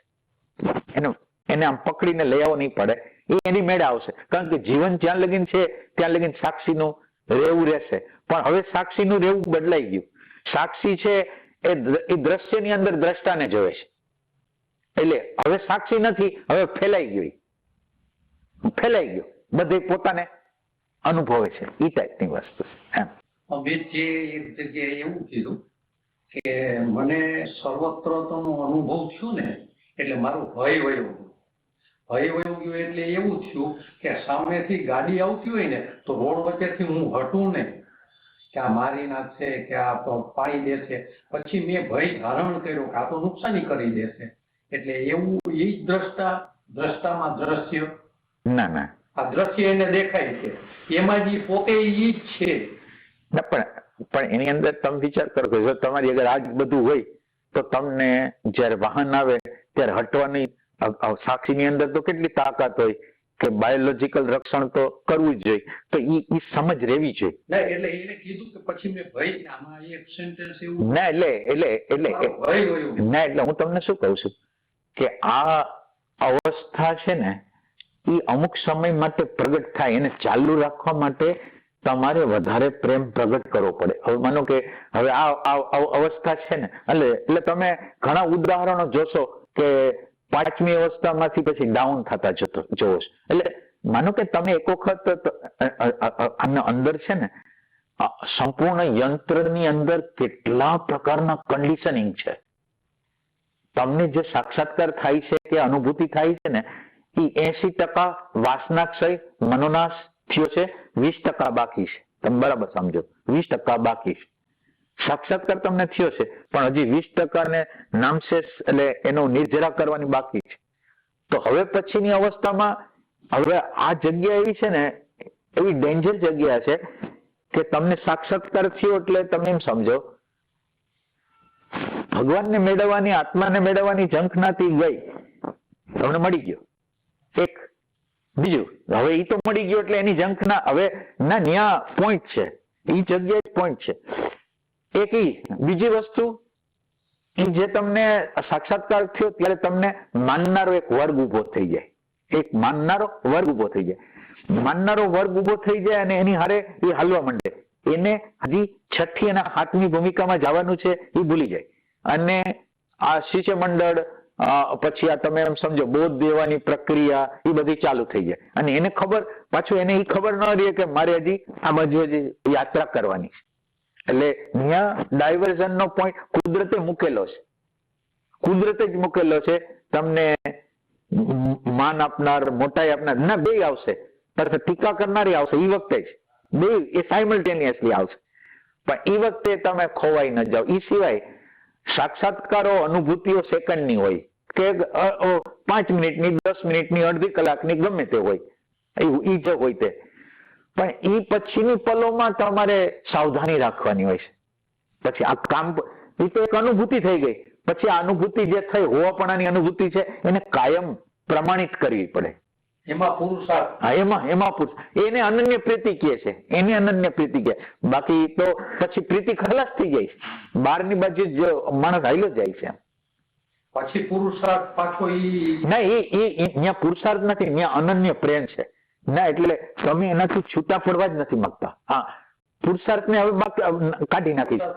એને આમ પકડીને લઈ આવો નહીં પડે, એ એની મેળે આવશે. કારણ કે જીવન જ્યાં લગીન છે ત્યાં લગીન સાક્ષીનું રહેવું રહેશે. પણ હવે સાક્ષીનું રહેવું બદલાઈ ગયું. સાક્ષી છે એ દ્રશ્યની અંદર દ્રષ્ટાને જોવે છે. એટલે હવે સાક્ષી નથી, હવે ફેલાઈ ગયો, બધે પોતાને અનુભવે છે. એ ટાઈપની વસ્તુ છે. અમિતજી એક જગ્યાએ એવું કીધું કે મને સર્વત્રનો અનુભવ થયો ને એટલે મારું ભય વયું ગયું. એટલે એવું થયું કે સામેથી ગાડી આવતી હોય ને તો રોડ વચ્ચેથી હું હટું નહીં, કે આ મારી નાખશે, કે આ પાડી દેશે, પછી મેં ભય ધારણ કર્યો કે આ તો નુકસાની કરી દેશે, એટલે એવું એ જ દ્રષ્ટામાં દ્રશ્ય ના ના આ દ્રશ્ય એને દેખાય છે, એમાં જે પોતે એ જ છે. પણ એની અંદર તમે વિચાર કરો કે જો તમારી અગર આ જ બધું હોય તો તમને જયારે વાહન આવે ત્યારે હટવાની સાક્ષીની અંદર તો કેટલી તાકાત હોય કે બાયોલોજીકલ રક્ષણ તો કરવું જ જોઈએ, તો ઈ સમજ રહેવી જોઈએ. એટલે એને કીધું કે પછી મેં ભય, આમાં એક સેન્ટેન્સ એવું ના એટલે હું તમને શું કહું છું કે આ અવસ્થા છે ને એ અમુક સમય માટે પ્રગટ થાય, એને ચાલુ રાખવા માટે તમારે વધારે પ્રેમ પ્રગટ કરવો પડે. હવે માનો કે હવે આ અવસ્થા છે ને એટલે તમે ઘણા ઉદાહરણો જોશો કે 5મી અવસ્થામાંથી પછી ડાઉન થતા જોવો છો. એટલે માનો કે તમે એક વખત આના અંદર છે ને સંપૂર્ણ યંત્રની અંદર કેટલા પ્રકારના કન્ડિશનિંગ છે. તમને જે સાક્ષાત્કાર થાય છે કે અનુભૂતિ થાય છે ને એ 80% વાસનાક્ષય મનોનાશ થયો છે, 20% બાકી છે. તમે બરાબર સમજો, 20% બાકી છે. સાક્ષાત્કાર તમને થયો છે પણ હજી 20% ને નામશેષ એટલે એનો નિર્જરા કરવાની બાકી છે. તો હવે પછીની અવસ્થામાં હવે આ જગ્યા એવી છે ને, એવી ડેન્જર જગ્યા છે કે તમને સાક્ષાત્કાર થયો એટલે તમે એમ સમજો ભગવાનને મેળવવાની, આત્માને મેળવવાની ઝંખનાથી ગઈ, તમને મળી ગયો. એક બીજું હવે ઈ તો મળી ગયો એટલે એની ઝંખના હવે ના ન્યા પોઈન્ટ છે, ઈ જગ્યાએ પોઈન્ટ છે. એક ઈ બીજી વસ્તુ જે તમને સાક્ષાત્કાર થયો ત્યારે તમને માનનારો એક વર્ગ ઉભો થઈ જાય, એક માનનારો વર્ગ ઉભો થઈ જાય. માનનારો વર્ગ ઉભો થઈ જાય અને એની હારે એ હાલવા માંડે. એને હજી 6ઠી અને 7મી ભૂમિકામાં જવાનું છે એ ભૂલી જાય અને આ શિષ્ય મંડળ પછી આ તમે એમ સમજો બોધ દેવાની પ્રક્રિયા એ બધી ચાલુ થઈ જાય અને એને ખબર, પાછું એને એ ખબર ન રહે કે મારે હજી આ બાજુ હજી યાત્રા કરવાની છે. એટલે ત્યાં ડાયવર્ઝન નો પોઈન્ટ કુદરતે મૂકેલો છે, કુદરતે જ મૂકેલો છે. તમને માન આપનાર, મોટાઈ આપનાર ના બે આવશે, ટીકા કરનારી આવશે એ વખતે જ, બે એ સાયમલ્ટેનિયસલી આવશે. પણ એ વખતે તમે ખોવાઈ ન જાઓ. એ સિવાય સાક્ષાત્કારો અનુભૂતિઓ સેકન્ડની હોય કે 5 મિનિટની, 10 મિનિટની, અડધી કલાકની, ગમે તે હોય, એ જ હોય તે. પણ એ પછીની પલોમાં તમારે સાવધાની રાખવાની હોય છે. પછી આ કામ એ તો એક અનુભૂતિ થઈ ગઈ, પછી આ અનુભૂતિ જે થઈ હોવાપણાની અનુભૂતિ છે એને કાયમ પ્રમાણિત કરવી પડે. એમાં પુરુષાર્થ, હા એમાં પુરુષ, એને અનન્ય પ્રીતિ કહે છે, એને અનન્ય પ્રીતિ કહે. બાકી તો પછી પ્રીતિ ખલાસ થઈ જાય, બહારની બાજુ જ માણસ હાલ્યો જાય છે. પછી પુરુષાર્થ પાછો ના એ ત્યાં પુરુષાર્થ નથી, ત્યાં અનન્ય પ્રેમ છે. ના એટલે તમે એનાથી છૂટા પડવા જ નથી માંગતા. હા પુરુષાર્થ ને હવે કાઢી નાખી છે,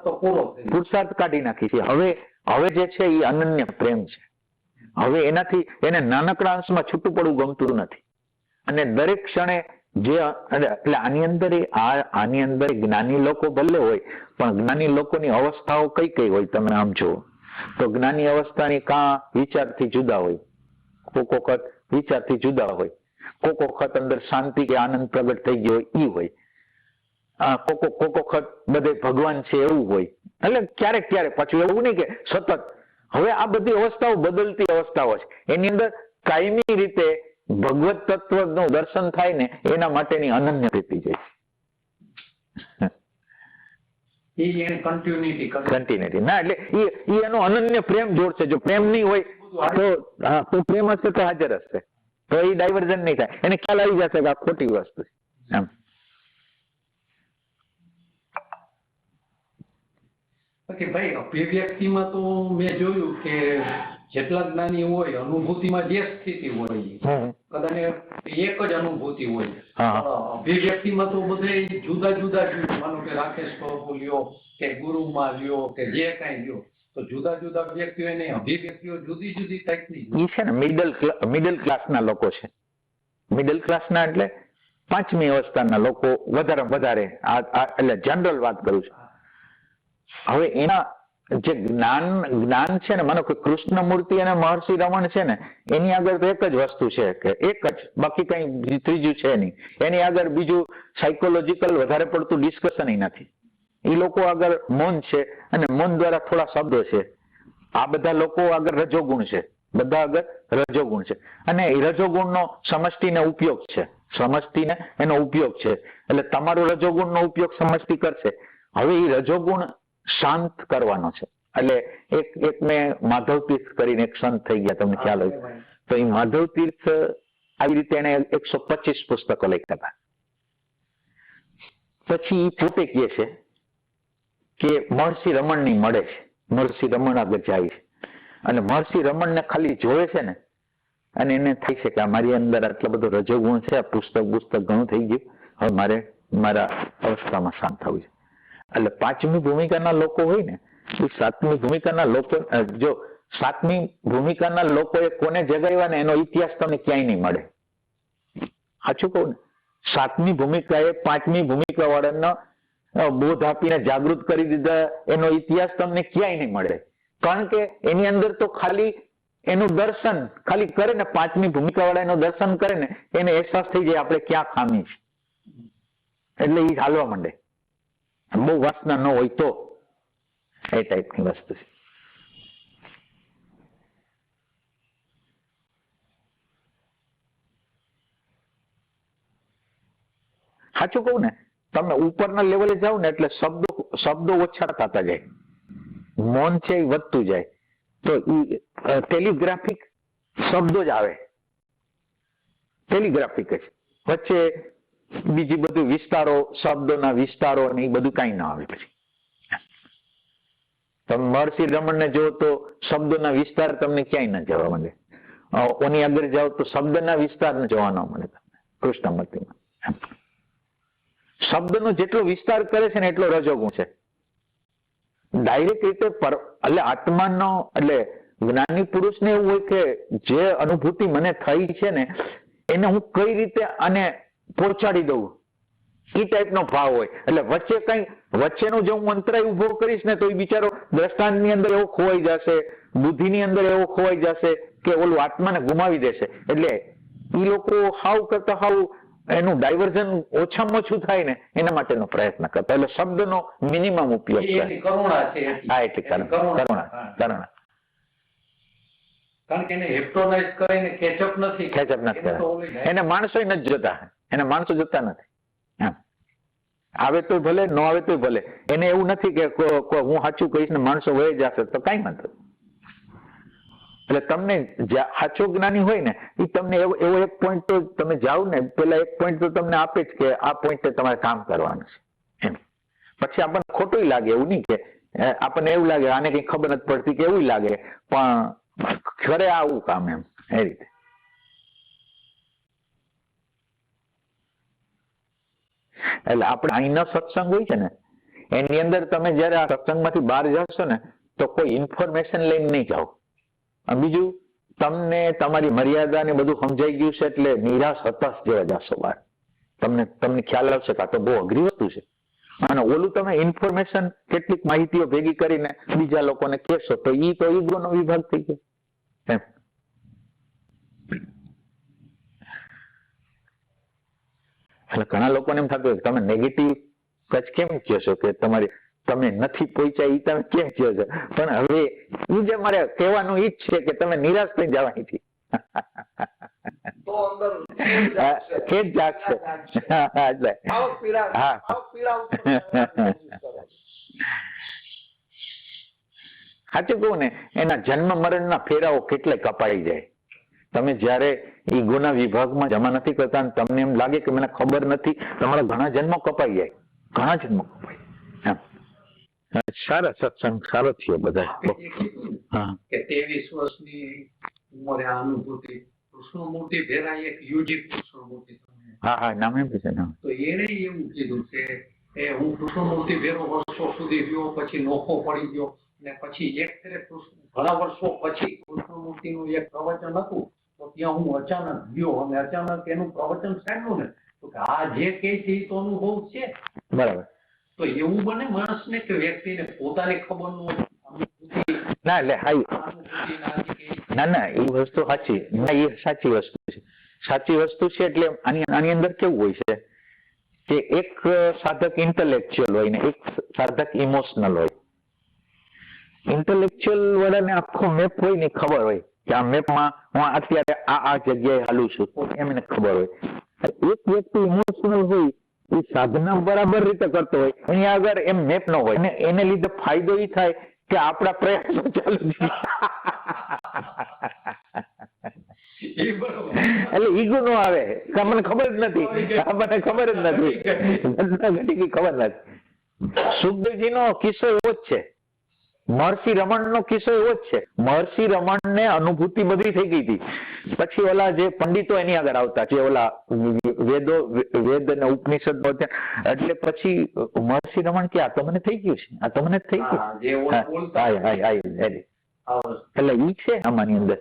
પુરુષાર્થ કાઢી નાખી છે. હવે જે છે એ અનન્ય પ્રેમ છે. હવે એનાથી એને નાનકડા અંશમાં છૂટું પડવું ગમતું નથી અને દરેક ક્ષણે જે એટલે આની અંદર જ્ઞાની લોકો ભલે હોય પણ જ્ઞાની લોકોની અવસ્થાઓ કઈ કઈ હોય તમે આમ જુઓ તો જ્ઞાની અવસ્થાની કાં વિચારથી જુદા હોય, કોક વખત વિચારથી જુદા હોય, કોક વખત અંદર શાંતિ કે આનંદ પ્રગટ થઈ ગયો હોય ઈ હોય, કોક વખત બધે ભગવાન છે એવું હોય. એટલે ક્યારેક ક્યારેક પાછું એવું નહીં કે સતત. હવે આ બધી અવસ્થાઓ બદલતી અવસ્થાઓ છે, એની અંદર કાયમી રીતે ભગવત તત્વનું દર્શન થાય ને એના માટેની અનન્ય પ્રીતિ છે. કન્ટિન્યુટી ના એટલે એ એનો અનન્ય પ્રેમ જોડશે. જો પ્રેમ નહીં હોય તો પ્રેમ હશે તો હાજર હશે, તો એ ડાયવર્ઝન નહીં થાય, એને ખ્યાલ આવી જશે કે આ ખોટી વસ્તુ છે એમ. કે ભાઈ અભિવ્યક્તિમાં તો મેં જોયું કે જેટલા જ્ઞાની હોય અનુભૂતિમાં જે સ્થિતિ હોય કદાચ એક જ અનુભૂતિ હોય, અભિવ્યક્તિમાં તો બધે જુદા જુદા માનો કે રાકેશ સ્વરૂપ લ્યો કે ગુરુમાં લ્યો કે જે કાંઈ લ્યો, તો જુદા જુદા વ્યક્તિઓ એને અભિવ્યક્તિઓ જુદી જુદી ટાઈપની. એ છે ને મિડલ ક્લાસના લોકો છે. મિડલ ક્લાસના એટલે 5મી અવસ્થાના લોકો વધારે એટલે જનરલ વાત કરું છું. હવે એના જે જ્ઞાન છે ને, માનો કે કૃષ્ણમૂર્તિ અને મહર્ષિ રમણ છે ને, એની આગળ તો એક જ વસ્તુ છે કે એક જ, બાકી કઈ ત્રીજું છે નહીં. એની આગળ બીજું સાયકોલોજીકલ વધારે પડતું ડિસ્કશન નથી. એ લોકો આગળ મૌન છે અને મૌન દ્વારા થોડા શબ્દો છે. આ બધા લોકો આગળ રજોગુણ છે, બધા આગળ રજોગુણ છે અને એ રજોગુણનો સમષ્ટિને ઉપયોગ છે, સમષ્ટિને એનો ઉપયોગ છે. એટલે તમારો રજોગુણનો ઉપયોગ સમષ્ટિ કરશે. હવે એ રજોગુણ શાંત કરવાનો છે. એટલે એક મેં માધવ તીર્થ કરીને એક સંત થઈ ગયા, તમને ખ્યાલ હોય તો. એ માધવ તીર્થ આવી રીતે એને 125 પુસ્તકો લખ્યા હતા. પછી પોતે કહે છે કે મહર્ષિ રમણની મળે છે, મહર્ષિ રમણ આગળ જાય છે અને મહર્ષિ રમણને ખાલી જોવે છે ને અને એને થાય છે કે આ મારી અંદર આટલો બધો રજોગુણ છે, આ પુસ્તક ઘણું થઈ ગયું, હવે મારે મારા અવસ્થામાં શાંત થવું છે. એટલે પાંચમી ભૂમિકાના લોકો હોય ને એ સાતમી ભૂમિકાના લોકો, જો સાતમી ભૂમિકાના લોકોએ કોને જગાવ્યા ને એનો ઇતિહાસ તમને ક્યાંય નહીં મળે. સાચું કહું ને, સાતમી ભૂમિકાએ પાંચમી ભૂમિકા વાળાનો બોધ આપીને જાગૃત કરી દીધા એનો ઇતિહાસ તમને ક્યાંય નહીં મળે. કારણ કે એની અંદર તો ખાલી એનું દર્શન ખાલી કરે ને, પાંચમી ભૂમિકા વાળા એનું દર્શન કરે ને એને અહેસાસ થઈ જાય આપણે ક્યાં ખામી છે, એટલે એ હાલવા માંડે. બહુ વાસના ન હોય તો એ ટાઈપની વસ્તુ છે. સાચું કહું ને, તમે ઉપરના લેવલે જાઓ ને એટલે શબ્દો ઓછા થતા જાય, મૌન છે એ વધતું જાય. તો એ ટેલિગ્રાફિક શબ્દો જ આવે, ટેલિગ્રાફિક જ. વચ્ચે બીજી બધું વિસ્તારો, શબ્દોના વિસ્તારો ને એ બધું કઈ ના આવે. પછી તમે મહર્ષિ રમણને જો તો શબ્દોના વિસ્તાર તમને ક્યાંય ન જવા મળે. ઓની આગળ જાઓ તો શબ્દના વિસ્તાર જોવા ન મળે તમને કૃષ્ણમૂર્તિમાં. શબ્દનો જેટલો વિસ્તાર કરે છે ને એટલો રજોગુણ છે. ડાયરેક્ટ રીતે એટલે આત્માનો, એટલે જ્ઞાની પુરુષને એવું હોય કે જે અનુભૂતિ મને થઈ છે ને એને હું કઈ રીતે આને પહોંચાડી દઉં, એ ટાઈપનો ભાવ હોય. એટલે વચ્ચેનો જો હું અંતરાય ઉભો કરીશ ને તો એ બિચારો દ્રષ્ટાંતની અંદર એવો ખોવાઈ જશે, બુદ્ધિની અંદર એવો ખોવાઈ જશે કે ઓલું આત્માને ગુમાવી દેશે. એટલે એ લોકો હાવ કરતા હાવ એનું ડાયવર્ઝન ઓછામાં ઓછું થાય ને એના માટેનો પ્રયત્ન કરતા. એટલે શબ્દનો મિનિમમ ઉપયોગ કરે. હા, એટલે કરુણા. કારણ કે એને હિપ્નોટાઇઝ કરીને કેચઅપ નથી કરે. એને માણસો નથી જોતા, એને માણસો જોતા નથી. આવે તો ભલે, ન આવે તો ભલે. એને એવું નથી કે હું સાચું કહીશ ને માણસો વહી જશે તો કઈ નથી. એટલે તમને સાચો જ્ઞાની હોય ને એ તમને એવો એક પોઈન્ટ તો તમે જાઓ ને પેલા એક પોઈન્ટ તો તમને આપે જ કે આ પોઈન્ટે તમારે કામ કરવાનું છે એમ. પછી આપણને ખોટું લાગે, એવું નહીં કે આપણને એવું લાગે આને કઈ ખબર નથી પડતી કે એવું લાગે, પણ ખરે આવું કામ એમ એ રીતે. એટલે આપણે અહીંનો સત્સંગ હોય છે ને એની અંદર તમે જયારે આ સત્સંગમાંથી બહાર જશો ને તો કોઈ ઇન્ફોર્મેશન લઈને નહીં જાઓ. બીજું તમને તમારી મર્યાદા ને બધું સમજાઈ ગયું છે એટલે નિરાશ હતાશ જેવા જશો બહાર. તમને ખ્યાલ આવશે કે આ તો બહુ અઘરી વસ્તુ છે. અને ઓલું તમે ઇન્ફોર્મેશન કેટલીક માહિતીઓ ભેગી કરીને બીજા લોકોને કહેશો તો ઈ તો ઈગોનો વિભાગ થઈ ગયો એમ. એટલે ઘણા લોકોને એમ થતું હોય તમે નેગેટિવ કેમ કહો છો કે તમે નથી પહોંચ્યા એ તમે કેમ કહો છો, પણ હવે એ જે મારે કહેવાનું ઈ જ છે કે તમે નિરાશ થઈ જવાની હતી. ખેદ જાગશે. સાચું કહું ને, એના જન્મ મરણના ફેરાઓ કેટલે કપાઈ જાય. તમે જયારે ઈગોના વિભાગમાં જમા નથી કરતા અને તમને એમ લાગે કે મને ખબર નથી, તમારા ઘણા જન્મો કપાઈ જાય, ઘણા જન્મો કપાઈ જાય. સારા સત્સંગ સારો થયો બધા. કે 23 વર્ષની ઉંમરે આ અનુભૂતિ કૃષ્ણમૂર્તિ ભેરા એક યુજીક કૃષ્ણમૂર્તિ. હા, નામ એમ છે. તો એને એવું કીધું કે હું કૃષ્ણમૂર્તિ ભેરો વર્ષો સુધી રહ્યો, પછી નોખો પડી ગયો ને પછી એક ઘણા વર્ષો પછી કૃષ્ણમૂર્તિનું એક પ્રવચન હતું તો ત્યાં હું અચાનક ગયો અને અચાનક એનું પ્રવચન સાંભળ્યું ને તો કે આ જે કહે છે એ તો અનુભવ છે. બરાબર. તો એવું બને માણસને કે વ્યક્તિને પોતાની ખબર ન હોય. ના, એટલે ના એ વસ્તુ સાચી, ના એ સાચી વસ્તુ છે. સાચી વસ્તુ છે. એટલે આની અંદર કેવું હોય છે કે એક સાધક ઇન્ટેલેક્ચ્યુઅલ હોય ને એક સાધક ઇમોશનલ હોય. ઇન્ટેલેક્ચ્યુઅલ વાળાને આખો મેપ હોય ને ખબર હોય કે આ મેપમાં હું અત્યારે આ જગ્યાએ હાલું છું એમને ખબર હોય. એક વ્યક્તિ ઇમોશનલ હોય એ સાધના બરાબર રીતે કરતો હોય એની આગળ એમ મેપ ન હોય અને એને લીધે ફાયદો એ થાય કે આપણા પ્રયાસો ચાલુ એટલે ઈગો નો આવે મને ખબર જ નથી મને ખબર જ નથી ખબર નથી. સુખદેવજી નો કિસ્સો એવો જ છે. મહર્ષિ રમણ નો કિસ્સો એવો જ છે. મહર્ષિ રમણ ને અનુભૂતિ બધી થઈ ગઈ હતી. પછી ઓલા જે પંડિતો એની આગળ આવતા છે ઓલા વેદ અને ઉપનિષદ એટલે પછી મહર્ષિ રમણ કે આ તો મને થઈ ગયું છે આ તો મને થઈ ગયું એટલે ઈ છે આમાંની અંદર.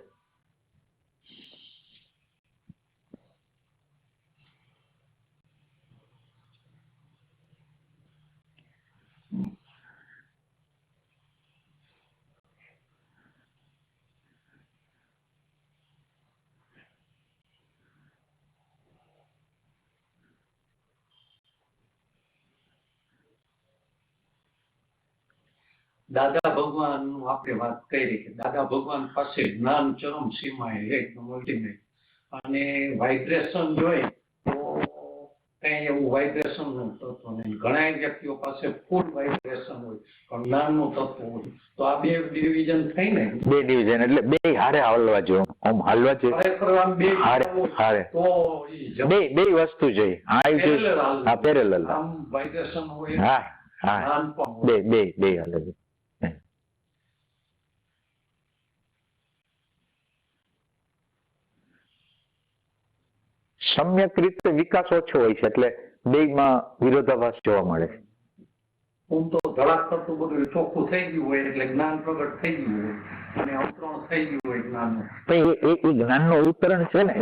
દાદા ભગવાન આપણે વાત કરી કે દાદા ભગવાન પાસે જ્ઞાન ચરમ સીમાએ એકદમ અલ્ટિમેટ અને વાઇબ્રેશન જોઈએ તો કઈ એવું વાઇબ્રેશન નું તત્વ નહીં. ઘણા વ્યક્તિઓ પાસે ફૂલ વાઇબ્રેશન હોય પણ જ્ઞાનનું તત્વ હોય તો આ બે ડિવિઝન થઈ ને બે ડિવિઝન એટલે બે હારે હાલવા જોઈએ. આમ હાલવા જોઈએ હારે તો બે વસ્તુ જોઈએ. હા પેરેલલ આમ વાઇબ્રેશન હોય હા હા બે હાલે. સમ્યક રીતે વિકાસ ઓછો હોય છે એટલે બેયમાં વિરોધાભાસ જોવા મળે છે. હું તો ધડાક કરતું બધું ચોખ્ખું થઈ ગયું હોય એટલે જ્ઞાન પ્રગટ થઈ ગયું હોય અને અવતરણ થઈ ગયું હોય જ્ઞાનનું. એ જ્ઞાનનું અવતરણ છે ને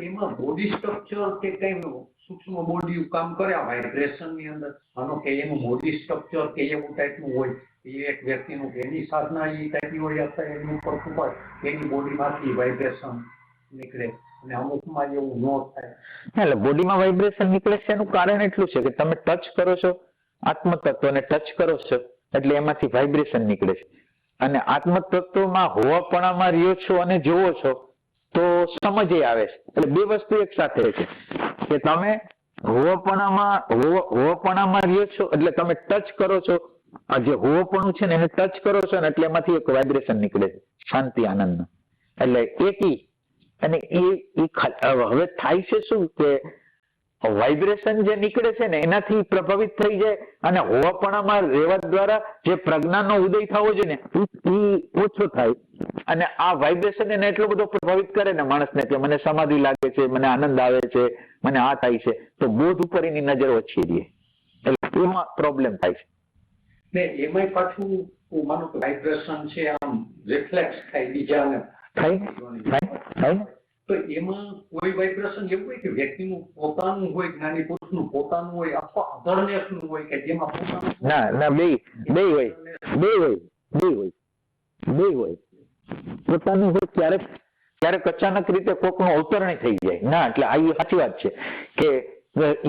એમાં બોડી સ્ટ્રક્ચર કે કઈ સૂક્ષ્મ બોડી કામ કરે વાઇબ્રેશન ની અંદર આનો કે એનું બોડી સ્ટ્રક્ચર કે એવું ટાઈપનું હોય એ એક વ્યક્તિનું એની સાધના એ ટાઈપની હોય અથવા એની ઉપર હોય એની બોડીમાંથી વાઇબ્રેશન નીકળે અને અમુકમાં એવું ન થાય. એટલે બોડીમાં વાઇબ્રેશન નીકળે છે એનું કારણ એટલું છે કે તમે ટચ કરો છો આત્મતત્વને ટચ કરો છો એટલે એમાંથી વાઇબ્રેશન નીકળે છે અને આત્મતત્વમાં હોવાપણામાં રહ્યો છો અને જોવો છો તો સમજ આવે છે. એટલે બે વસ્તુ એક સાથે છે કે તમે હોવાપણામાં રહ્યો છો એટલે તમે ટચ કરો છો આ જે હોવાપણું છે ને એને ટચ કરો છો ને એટલે એમાંથી એક વાઇબ્રેશન નીકળે છે શાંતિ આનંદ. એટલે એકી અને એ હવે થાય છે શું કે વાઇબ્રેશન જે નીકળે છે ને એનાથી પ્રભાવિત થઈ જાય અને હોવાપણામાં રહેવા દ્વારા જે પ્રજ્ઞાનો ઉદય થવો જોઈએ ને એ ઓછો થાય અને આ વાઇબ્રેશન એને એટલો બધો પ્રભાવિત કરે ને માણસને કે મને સમાધિ લાગે છે મને આનંદ આવે છે મને આ થાય છે તો બોધ ઉપર એની નજર ઓછી રહે એટલે એમાં પ્રોબ્લેમ થાય છે. ને એમાં પાછું હું માનું કે વાઇબ્રેશન છે આમ રિફ્લેક્સ થાય બીજાને થાય તો એમાં કોઈ વાઇબ્રેશન એવું હોય કે વ્યક્તિનું પોતાનું હોય જ્ઞાની પુરુષનું પોતાનું હોય અથવા અધરનેસનું હોય કે જેમાં પોતાનું ના બે હોય પોતાનું હોય ક્યારેક અચાનક રીતે કોકનું અવતરણ થઈ જાય ના એટલે આ સાચી વાત છે કે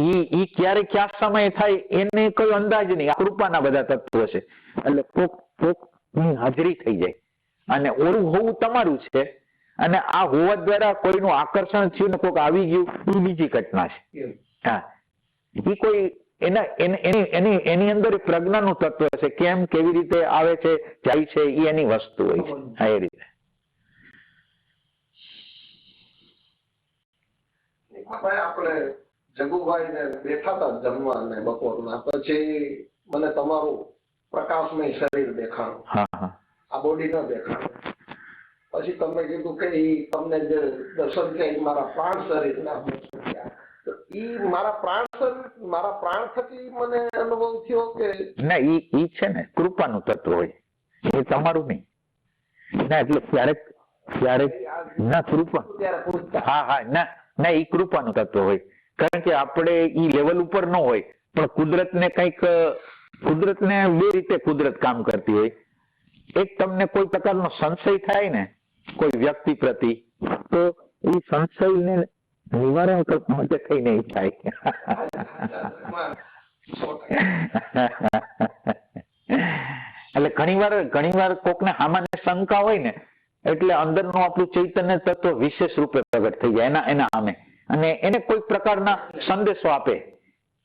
ઈ ક્યારે ક્યાં સમય થાય એને કોઈ અંદાજ નહીં. આ કૃપાના બધા તત્વો છે એટલે કોક ની હાજરી થઈ જાય અને ઓરું હોવું તમારું છે અને આ હોવા દ્વારા કોઈનું આકર્ષણ થયું ને કોઈક આવી ગયું એ બીજી ઘટના છે. હા એ કોઈ એની અંદર પ્રજ્ઞાનું તત્વ છે કેમ કેવી રીતે આવે છે જાય છે એ એની વસ્તુ હોય છે. હા એ રીતે આપણે જગુભાઈ ને બેઠા હતા જમવા ને બપોરના પછી મને તમારું પ્રકાશમય શરીર દેખાણું આ બોડી ન દેખાણું. પછી તમે કીધું કે તમને જે દર્શન છે એ મારા પ્રાણ શરીર ના મારા પ્રાણ થકી મને અનુભવ થયો કે ના ઈ છે ને કૃપાનું તત્વ હોય એ તમારું નહીં ના એટલે ક્યારેક ના કૃપા હા ના ઈ કૃપાનું તત્વ હોય કારણ કે આપણે ઈ લેવલ ઉપર ન હોય પણ કુદરતને બે રીતે કુદરત કામ કરતી હોય. એક તમને કોઈ પ્રકારનો સંશય થાય ને કોઈ વ્યક્તિ પ્રતિ તો એ સંશયને નિવારણ તો મતે કઈ નહીં થાય. એટલે ઘણી વાર કોકને સામાન્ય શંકા હોય ને એટલે અંદરનું આપણું ચૈતન્ય તત્વ વિશેષ રૂપે પ્રગટ થઈ જાય એના સામે, અને એને કોઈ પ્રકારના સંદેશો આપે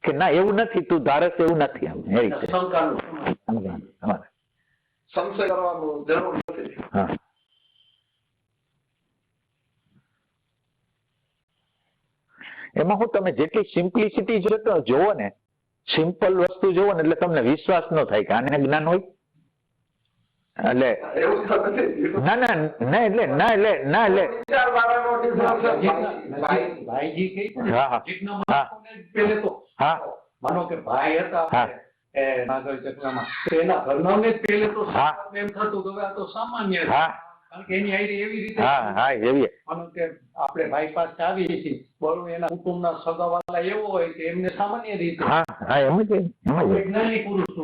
કે ના એવું નથી, તું ધારસ એવું નથી. આમ એ રીતે સંશય કરવાનું જરૂર નથી. હા, એમાં હું તમે જેટલી સિમ્પ્લિસિટી જોવો ને, સિમ્પલ વસ્તુ જોવો ને એટલે તમને વિશ્વાસ ન થાય કે આને જ્ઞાન હોય. એટલે માનો કે ભાઈ હતા એના ઘરનાને પહેલે તો એમ થતું કે આ તો સામાન્ય, કારણ કે એની આઈડી એવી રીતે માનો કે આપણે ભાઈ પાસે આવીએ છીએ, બરોબર, એના કુટુંબના સગાવાલા એવો હોય કે એમને સામાન્ય રીતે વૈજ્ઞાનિક પુરુષ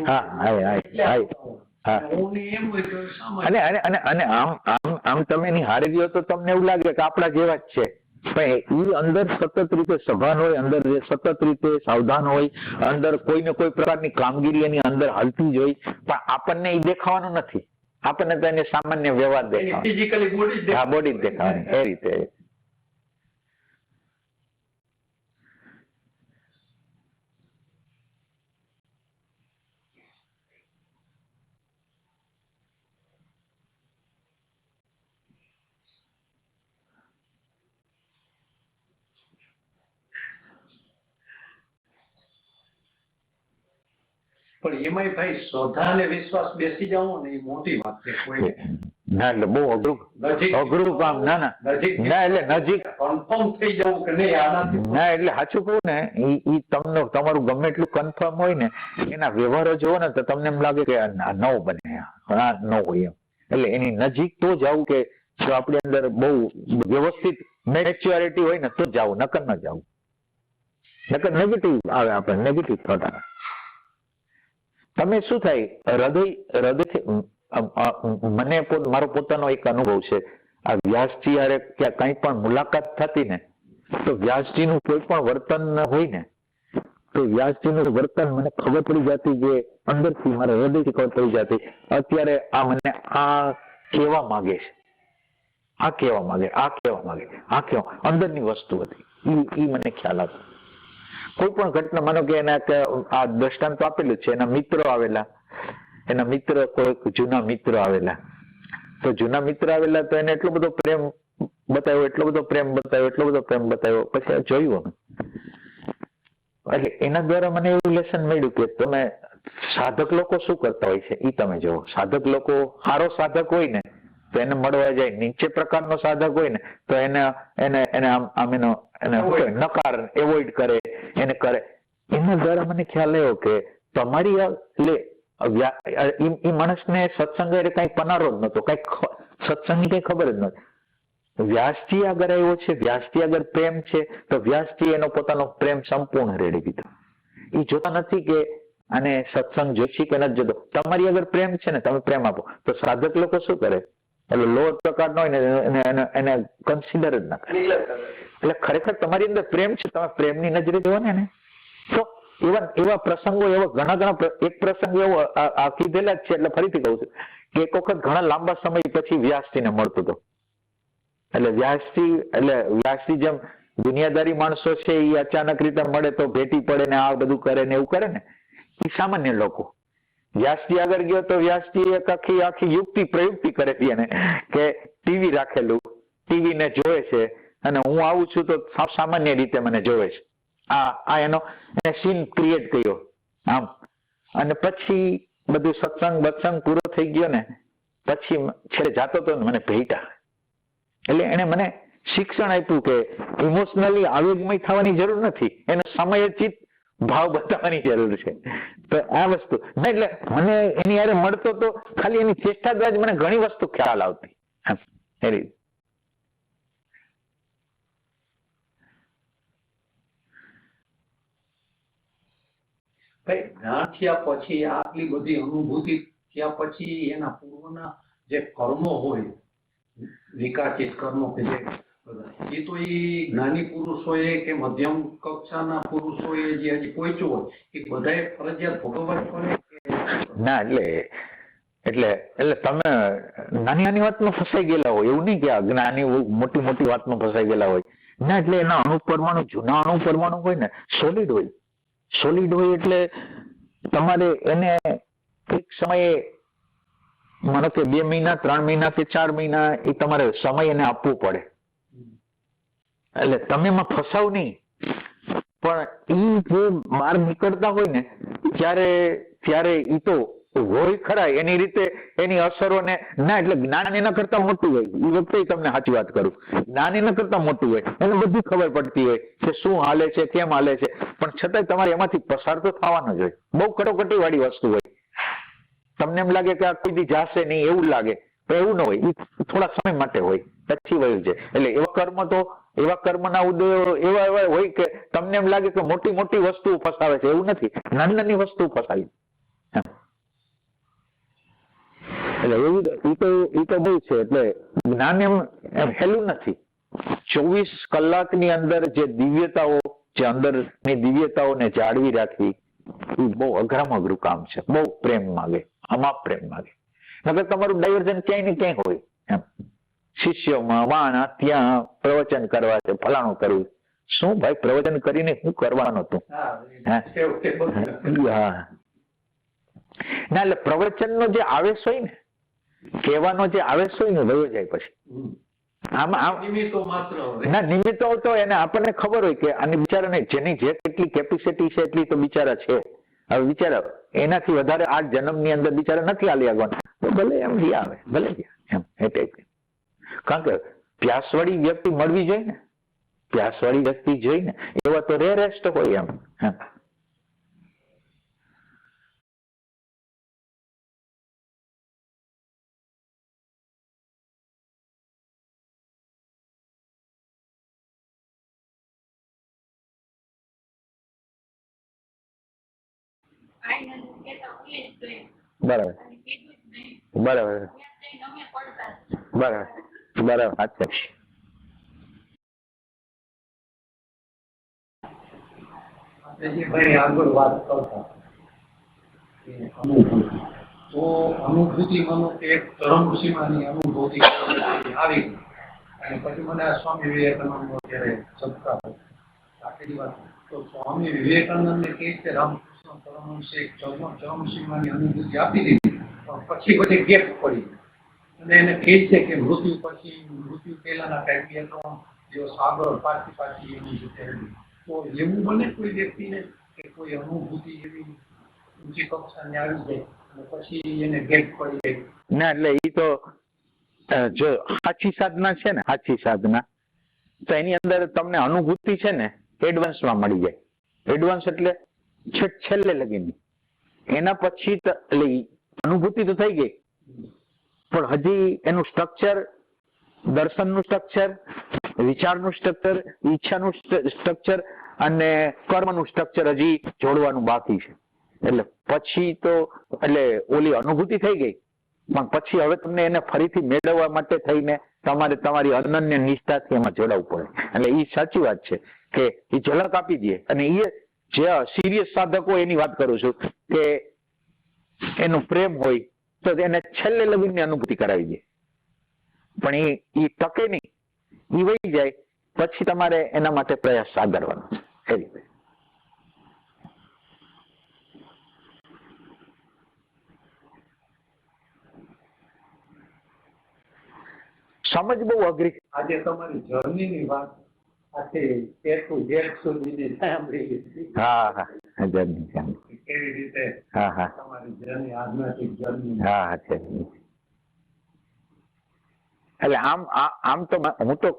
અને આમ તમે એની હારે ગયો તો તમને એવું લાગે કે આપણા જેવા જ છે, પણ એ અંદર સતત રીતે સભાન હોય, અંદર સતત રીતે સાવધાન હોય, અંદર કોઈ ને કોઈ પ્રકારની કામગીરી એની અંદર હાલતી જ હોય, પણ આપણને એ દેખાવાનું નથી. આપણને તો એને સામાન્ય વ્યવહાર દેખાવાનો, બોડી જ દેખાવાની એ રીતે. પણ એમાંય ભાઈ શ્રદ્ધા અને વિશ્વાસ બેસી જવો ને એ મોટી વાત છે. ના એટલે બહુ અઘરું કામ. ના એટલે નજીક કન્ફર્મ થઈ જવું કે નહીં આનાથી. ના એટલે સાચું કહું ને, ઈ તમારું ગમે એટલું કન્ફર્મ હોય ને, એના વ્યવહારો જોવો ને તો તમને એમ લાગે કે ન બને, ન હોય એમ. એટલે એની નજીક તો જવું કે જો આપણી અંદર બહુ વ્યવસ્થિત મેચ્યોરિટી હોય ને તો જવું, નકર ન જવું. નકર નેગેટિવ આવે, આપણે નેગેટિવ થોટ આવે. તમે શું થાય હૃદયથી મને મારો પોતાનો એક અનુભવ છે. આ વ્યાસજી યારે ક્યાં કઈ પણ મુલાકાત થતી ને તો વ્યાસજીનું કોઈ પણ વર્તન હોય ને તો વ્યાસજીનું વર્તન મને ખબર પડી જતી, જે અંદરથી મારા હૃદયથી ખબર પડી જતી, અત્યારે આ મને આ કહેવા માંગે છે, આ કહેવા માંગે, આ કહેવા માંગે, આ કહેવા અંદરની વસ્તુ હતી એ મને ખ્યાલ આવતો. કોઈ પણ ઘટના માનો કે એના આ દ્રષ્ટાંત આપેલું છે, એના મિત્રો આવેલા, એના મિત્ર કોઈક જૂના મિત્ર આવેલા, તો જૂના મિત્ર આવેલા તો એને એટલો બધો પ્રેમ બતાવ્યો, એટલો બધો પ્રેમ બતાવ્યો, એટલો બધો પ્રેમ બતાવ્યો. પછી જોયું એટલે એના દ્વારા મને એવું લેસન મળ્યું કે તમે સાધક લોકો શું કરતા હોય છે એ તમે જુઓ. સાધક લોકો, સારો સાધક હોય ને તો એને મળવા જાય, નીચે પ્રકારનો સાધક હોય ને તો એને આમ એનો નકાર એવોઈડ કરે, એને કરે. એના દ્વારા મને ખ્યાલ આવ્યો કે તમારી એટલે એ માણસને સત્સંગ કઈ પનારો જ નતો, કઈ સત્સંગની કઈ ખબર જ નથી. વ્યાસજી આગળ આવ્યો છે, વ્યાસજી આગળ પ્રેમ છે તો વ્યાસજી એનો પોતાનો પ્રેમ સંપૂર્ણ રેડી દીધો. એ જોતા નથી કે આને સત્સંગ જોઈશે કે નથી જોતો. તમારી આગળ પ્રેમ છે ને, તમે પ્રેમ આપો. તો સાધક લોકો શું કરે, એટલે લોઅર પ્રકારનો હોય ને એને કન્સિડર જ ના કરે. એટલે ખરેખર તમારી અંદર પ્રેમ છે, તમે પ્રેમની નજરે જોવો ને તો એવા પ્રસંગો, એવા ઘણા એક પ્રસંગ એવો આ કીધેલા જ છે. એટલે ફરીથી કહું છું કે એક વખત ઘણા લાંબા સમય પછી વ્યાસજીને મળતો હતો. એટલે વ્યાસજી જેમ દુનિયાદારી માણસો છે એ અચાનક રીતે મળે તો ભેટી પડે ને આ બધું કરે ને એવું કરે ને, એ સામાન્ય લોકો. વ્યાસજી આગળ ગયો તો વ્યાસજી એક આખી પ્રયુક્તિ કરેલી એને કે ટીવી રાખેલું, ટીવી ને જોવે છે અને હું આવું છું તો સામાન્ય રીતે મને જોવે છે. આ એનો સીન ક્રિએટ કર્યો આમ. અને પછી બધું સત્સંગ પૂરો થઈ ગયો ને પછી છેલ્લે જાતો તો મને ભેટા. એટલે એને મને શિક્ષણ આપ્યું કે ઇમોશનલી આવેગમય થવાની જરૂર નથી, એને સમયોચિત ભાવ બતાવવાની જરૂર છે. તો આ વસ્તુ ના, એટલે મને એની યારે મળતો તો ખાલી એની ચેષ્ટા દ્વારા જ મને ઘણી વસ્તુ ખ્યાલ આવતી. જ્ઞાન થયા પછી આટલી બધી અનુભૂતિ થયા પછી એના પૂર્વના જે કર્મો હોય, વિકાસિત કર્મો કે જે એ તો એ જ્ઞાની પુરુષોએ કે મધ્યમ કક્ષાના પુરુષોએ જે હજી પહોંચ્યું હોય એ બધાએ ફરજિયાત ભોગવવા જ પડે? ના, એટલે તમે નાની નાની વાતમાં ફસાઈ ગયેલા હોય એવું નહીં કે અજ્ઞાની મોટી મોટી વાતમાં ફસાઈ ગયેલા હોય. ના, એટલે એના અણુપરમાણુ જૂના અણુપરમાણુ હોય ને સોલિડ હોય એટલે તમારે એને એક સમયે માનો કે 2 મહિના 3 મહિના કે 4 મહિના એ તમારે સમય એને આપવું પડે. એટલે તમે એમાં ફસાવ નહીં, પણ એ જે બહાર નીકળતા હોય ને ત્યારે એ તો હોય ખરા એની રીતે એની અસરોને. ના, એટલે જ્ઞાન એના કરતા મોટું હોય. એ વખતે તમને સાચી વાત કરું, જ્ઞાન એના કરતા મોટું હોય, એને બધું ખબર પડતી હોય કે શું હાલે છે, કેમ હાલે છે, પણ છતાંય તમારે એમાંથી પસાર તો થવાનો જ હોય. બહુ કટોકટી વાળી વસ્તુ હોય. તમને એમ લાગે કે આ કોઈ દી જાશે નહીં એવું લાગે, પણ એવું ન હોય. એ થોડા સમય માટે હોય, પછી વયું છે. એટલે એવા કર્મના ઉદયો એવા હોય કે તમને એમ લાગે કે મોટી મોટી વસ્તુ ફસાવે છે. એવું નથી, નાની નાની વસ્તુ ફસાવી. એટલે એ તો બહુ છે. એટલે જ્ઞાન એમ હેલું નથી. 24 કલાકની અંદર જે દિવ્યતાઓ, જે અંદરની દિવ્યતાઓને જાળવી રાખવી એ બહુ અઘરામાં અઘરું કામ છે. બહુ પ્રેમ માગે, અમાપ પ્રેમ માગે. નકર તમારું ડાયવર્ઝન ક્યાંય ને ક્યાંય હોય. એમ શિષ્યોમાં વાણા ત્યાં પ્રવચન કરવા છે, ફલાણું કરવું. શું ભાઈ પ્રવચન કરીને શું કરવાનું હતું? હા, ના, એટલે પ્રવચનનો જે આવેશ હોય ને, કહેવાનો જે આવેશ હોય ને વયો જાય પછી. ના, નિમિત્તો તો એને આપણને ખબર હોય કે આની બિચારાને જેની જે કેટલી કેપેસિટી છે એટલી તો બિચારા છે. હવે બિચારા એનાથી વધારે આ જન્મની અંદર બિચારા નથી હાલી આગળ, તો ભલે એમ રહ્યા આવે, ભલે એમ એ ટાઈપ. કારણ કે પ્યાસવાળી વ્યક્તિ મળવી જોઈએ ને, પ્યાસવાળી વ્યક્તિ જોઈ ને એવા તો રેરેસ્ટ હોય એમ. બરાબર સાચું. આગળ વાત કરતા તો અનુભૂતિ માનો કે એક ચરમસીમાની અનુભૂતિ આવી ગઈ. અને પછી મને આ સ્વામી વિવેકાનંદનો જ્યારે સત્કાર આખી વાત, તો સ્વામી વિવેકાનંદને કહે છે રામકૃષ્ણ પરમહંસે એક ચરમસીમાની અનુભૂતિ આપી દીધી, પછી ગેપ પડી. અને એને કહે છે કે મૃત્યુ પહેલાના કંઈક 2-3 દિવસ આગળ પાછી એની રીતે. તો એવું બને કોઈ વ્યક્તિને કે કોઈ અનુભૂતિ એવી ઊંચી કક્ષાની આવી જાય અને પછી એને ગેપ પડી જાય? ના, એટલે એ તો જો સાચી સાધના છે ને, સાચી સાધના તો એની અંદર તમને અનુભૂતિ છે ને એડવાન્સમાં મળી જાય. એડવાન્સ એટલે છેલ્લે લગીની. એના પછી એટલે અનુભૂતિ તો થઈ ગઈ, પણ હજી એનું સ્ટ્રક્ચર, દર્શનનું સ્ટ્રક્ચર, વિચારનું સ્ટ્રક્ચર, ઈચ્છાનું સ્ટ્રક્ચર અને કર્મનું સ્ટ્રક્ચર હજી જોડવાનું બાકી છે. એટલે પછી તો એટલે ઓલી અનુભૂતિ થઈ ગઈ, પણ પછી હવે તમને એને ફરીથી મેળવવા માટે થઈને તમારે તમારી અનન્ય નિષ્ઠાથી એમાં જોડાવવું પડે. એટલે એ સાચી વાત છે કે એ ઝલક આપી દે. અને એ જે સિરિયસ સાધકો એની વાત કરું છું કે એનું પ્રેમ હોય તો એને છેલ્લે લગીની અનુભૂતિ કરાવી દે, પણ એ ટકે નહીં, એ વહી જાય. પછી તમારે એના માટે પ્રયાસ સાગરવાનો એ રીતે. સમજ બહુ અઘરી. આજે તમારી જર્નીની વાત કેવી રીતે તમારી જર્ની, આધ્યાત્મિક જર્ની. હા છે. એટલે આમ તો હું તો